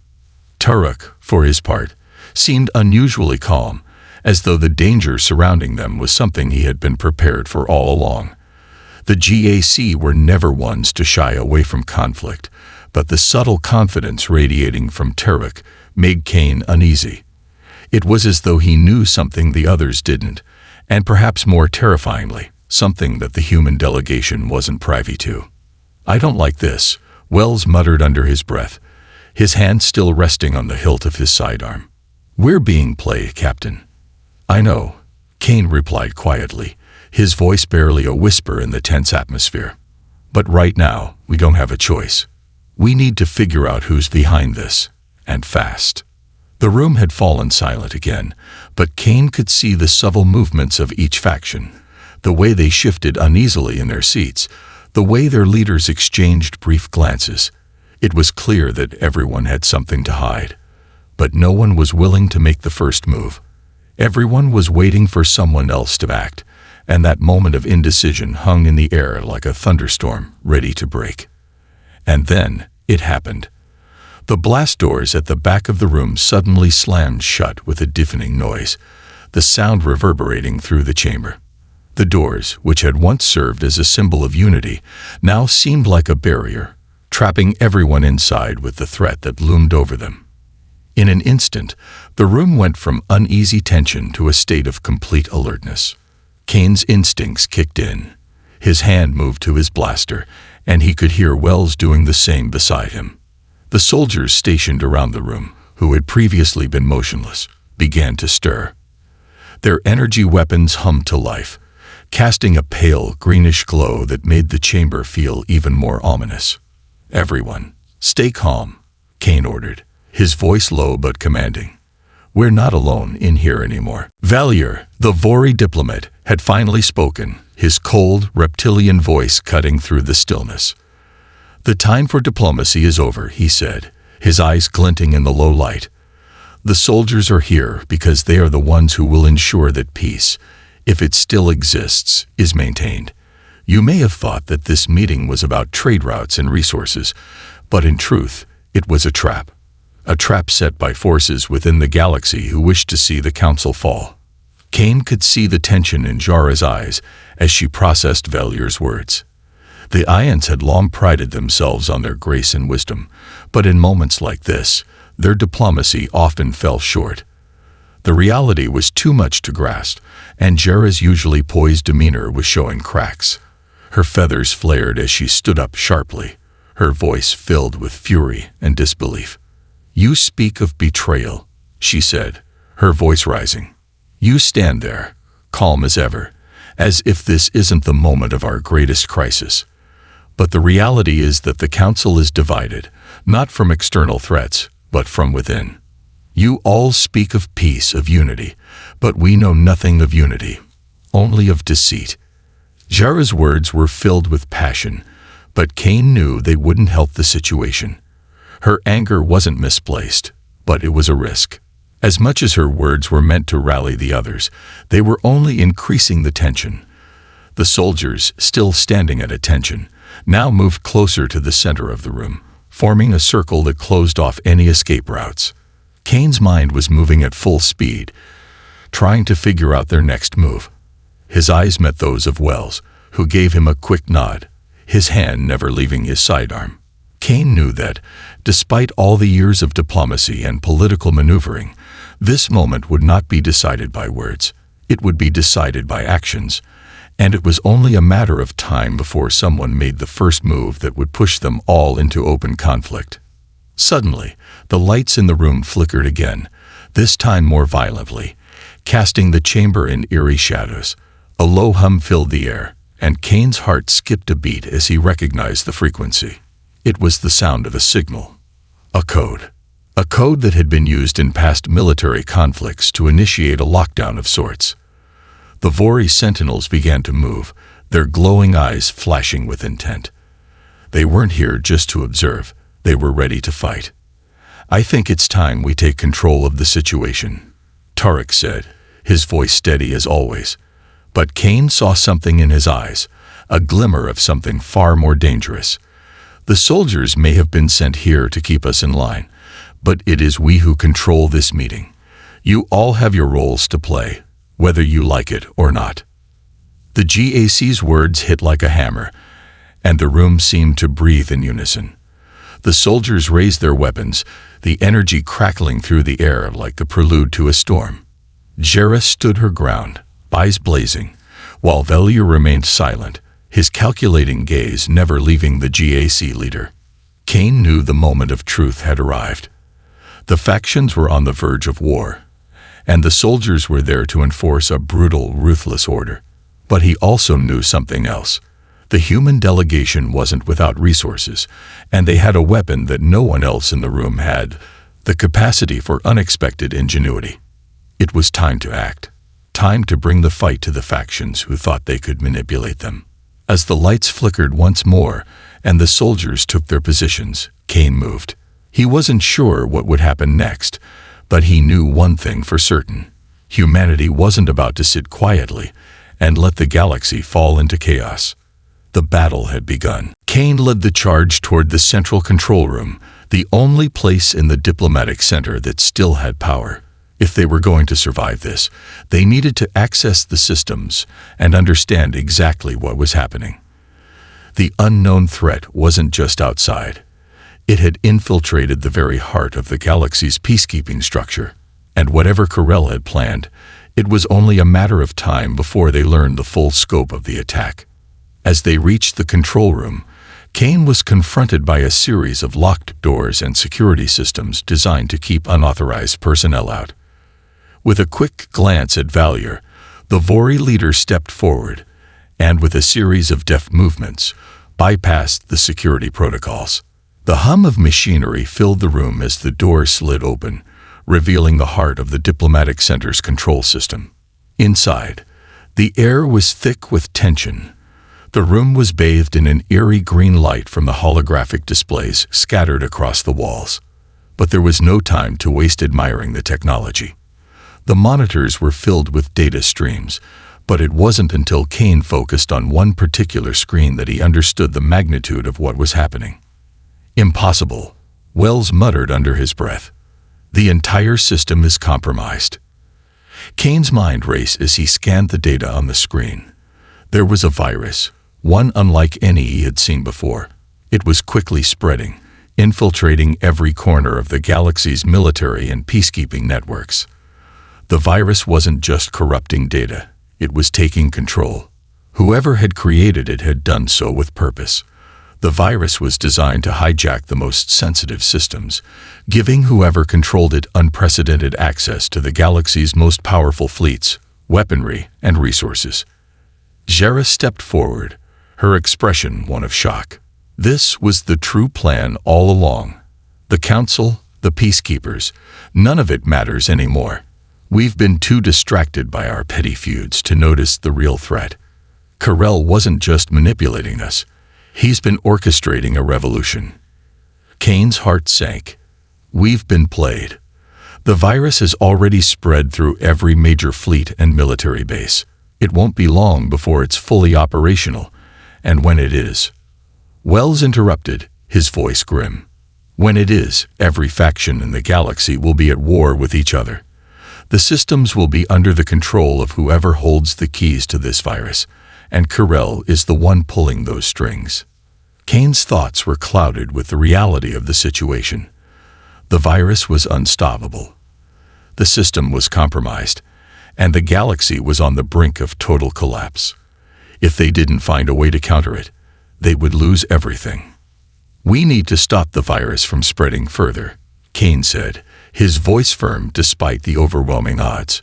Turek, for his part, seemed unusually calm, as though the danger surrounding them was something he had been prepared for all along. The GAC were never ones to shy away from conflict, but the subtle confidence radiating from Turek made Kane uneasy. It was as though he knew something the others didn't, and perhaps more terrifyingly, something that the human delegation wasn't privy to. "I don't like this," Wells muttered under his breath, his hand still resting on the hilt of his sidearm. "We're being played, Captain." "I know," Kane replied quietly, his voice barely a whisper in the tense atmosphere. "But right now, we don't have a choice. We need to figure out who's behind this, and fast." The room had fallen silent again, but Kane could see the subtle movements of each faction, the way they shifted uneasily in their seats, the way their leaders exchanged brief glances. It was clear that everyone had something to hide, but no one was willing to make the first move. Everyone was waiting for someone else to act, and that moment of indecision hung in the air like a thunderstorm ready to break. And then it happened. The blast doors at the back of the room suddenly slammed shut with a deafening noise, the sound reverberating through the chamber. The doors, which had once served as a symbol of unity, now seemed like a barrier, trapping everyone inside with the threat that loomed over them. In an instant, the room went from uneasy tension to a state of complete alertness. Kane's instincts kicked in. His hand moved to his blaster, and he could hear Wells doing the same beside him. The soldiers stationed around the room, who had previously been motionless, began to stir. Their energy weapons hummed to life, casting a pale, greenish glow that made the chamber feel even more ominous. "Everyone, stay calm," Kane ordered, his voice low but commanding. "We're not alone in here anymore." Valier, the Vori diplomat, had finally spoken, his cold, reptilian voice cutting through the stillness. "The time for diplomacy is over," he said, his eyes glinting in the low light. "The soldiers are here because they are the ones who will ensure that peace, if it still exists, is maintained. You may have thought that this meeting was about trade routes and resources, but in truth, it was a trap. a trap set by forces within the galaxy who wished to see the Council fall. Kane could see the tension in Jara's eyes as she processed Valier's words. The Ions had long prided themselves on their grace and wisdom, but in moments like this, their diplomacy often fell short. The reality was too much to grasp, and Jara's usually poised demeanor was showing cracks. Her feathers flared as she stood up sharply, her voice filled with fury and disbelief. "You speak of betrayal," she said, her voice rising. "You stand there, calm as ever, as if this isn't the moment of our greatest crisis. But the reality is that the Council is divided, not from external threats, but from within. You all speak of peace, of unity, but we know nothing of unity, only of deceit." Jara's words were filled with passion, but Kane knew they wouldn't help the situation. Her anger wasn't misplaced, but it was a risk. As much as her words were meant to rally the others, they were only increasing the tension. The soldiers, still standing at attention, now moved closer to the center of the room, forming a circle that closed off any escape routes. Kane's mind was moving at full speed, trying to figure out their next move. His eyes met those of Wells, who gave him a quick nod, his hand never leaving his sidearm. Kane knew that, despite all the years of diplomacy and political maneuvering, this moment would not be decided by words. It would be decided by actions, and it was only a matter of time before someone made the first move that would push them all into open conflict. Suddenly, the lights in the room flickered again, this time more violently, casting the chamber in eerie shadows. A low hum filled the air, and Kane's heart skipped a beat as he recognized the frequency. It was the sound of a signal. A code. A code that had been used in past military conflicts to initiate a lockdown of sorts. The Vori sentinels began to move, their glowing eyes flashing with intent. They weren't here just to observe, they were ready to fight. "I think it's time we take control of the situation," Tarek said, his voice steady as always. But Kane saw something in his eyes, a glimmer of something far more dangerous. "The soldiers may have been sent here to keep us in line, but it is we who control this meeting. You all have your roles to play, whether you like it or not." The GAC's words hit like a hammer, and the room seemed to breathe in unison. The soldiers raised their weapons, the energy crackling through the air like the prelude to a storm. Jara stood her ground, eyes blazing, while Valier remained silent, his calculating gaze never leaving the GAC leader. Kane knew the moment of truth had arrived. The factions were on the verge of war, and the soldiers were there to enforce a brutal, ruthless order. But he also knew something else. The human delegation wasn't without resources, and they had a weapon that no one else in the room had, the capacity for unexpected ingenuity. It was time to act. Time to bring the fight to the factions who thought they could manipulate them. As the lights flickered once more and the soldiers took their positions, Kane moved. He wasn't sure what would happen next, but he knew one thing for certain. Humanity wasn't about to sit quietly and let the galaxy fall into chaos. The battle had begun. Kane led the charge toward the central control room, the only place in the diplomatic center that still had power. If they were going to survive this, they needed to access the systems and understand exactly what was happening. The unknown threat wasn't just outside. It had infiltrated the very heart of the galaxy's peacekeeping structure, and whatever Corell had planned, it was only a matter of time before they learned the full scope of the attack. As they reached the control room, Kane was confronted by a series of locked doors and security systems designed to keep unauthorized personnel out. With a quick glance at Valier, the Vori leader stepped forward, and with a series of deft movements, bypassed the security protocols. The hum of machinery filled the room as the door slid open, revealing the heart of the diplomatic center's control system. Inside, the air was thick with tension. The room was bathed in an eerie green light from the holographic displays scattered across the walls. But there was no time to waste admiring the technology. The monitors were filled with data streams, but it wasn't until Kane focused on one particular screen that he understood the magnitude of what was happening. Impossible. Wells muttered under his breath. The entire system is compromised. Kane's mind raced as he scanned the data on the screen. There was a virus, one unlike any he had seen before. It was quickly spreading, infiltrating every corner of the galaxy's military and peacekeeping networks. The virus wasn't just corrupting data, it was taking control. Whoever had created it had done so with purpose. The virus was designed to hijack the most sensitive systems, giving whoever controlled it unprecedented access to the galaxy's most powerful fleets, weaponry, and resources. Jera stepped forward, her expression one of shock. This was the true plan all along. The Council, the Peacekeepers, none of it matters anymore. We've been too distracted by our petty feuds to notice the real threat. Karel wasn't just manipulating us. He's been orchestrating a revolution. Kane's heart sank. We've been played. The virus has already spread through every major fleet and military base. It won't be long before it's fully operational. And when it is... Wells interrupted, his voice grim. When it is, every faction in the galaxy will be at war with each other. The systems will be under the control of whoever holds the keys to this virus, and Karel is the one pulling those strings. Kane's thoughts were clouded with the reality of the situation. The virus was unstoppable. The system was compromised, and the galaxy was on the brink of total collapse. If they didn't find a way to counter it, they would lose everything. We need to stop the virus from spreading further, Kane said, his voice firm despite the overwhelming odds.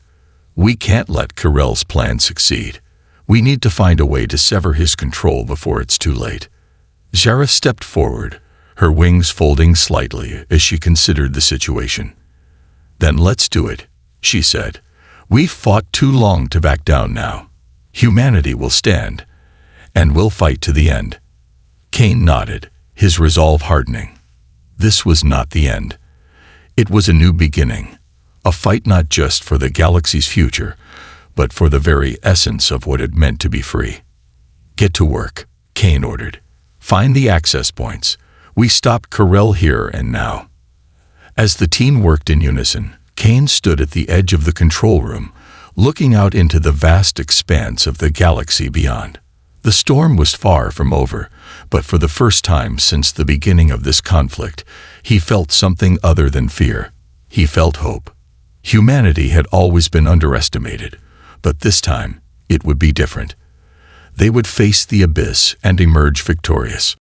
We can't let Karel's plan succeed. We need to find a way to sever his control before it's too late. Jera stepped forward, her wings folding slightly as she considered the situation. Then let's do it, she said. We've fought too long to back down now. Humanity will stand, and we'll fight to the end. Kane nodded, his resolve hardening. This was not the end. It was a new beginning, a fight not just for the galaxy's future, but for the very essence of what it meant to be free. Get to work, Kane ordered. Find the access points. We stopped Karel here and now. As the team worked in unison, Kane stood at the edge of the control room, looking out into the vast expanse of the galaxy beyond. The storm was far from over, but for the first time since the beginning of this conflict, he felt something other than fear. He felt hope. Humanity had always been underestimated, but this time it would be different. They would face the abyss and emerge victorious.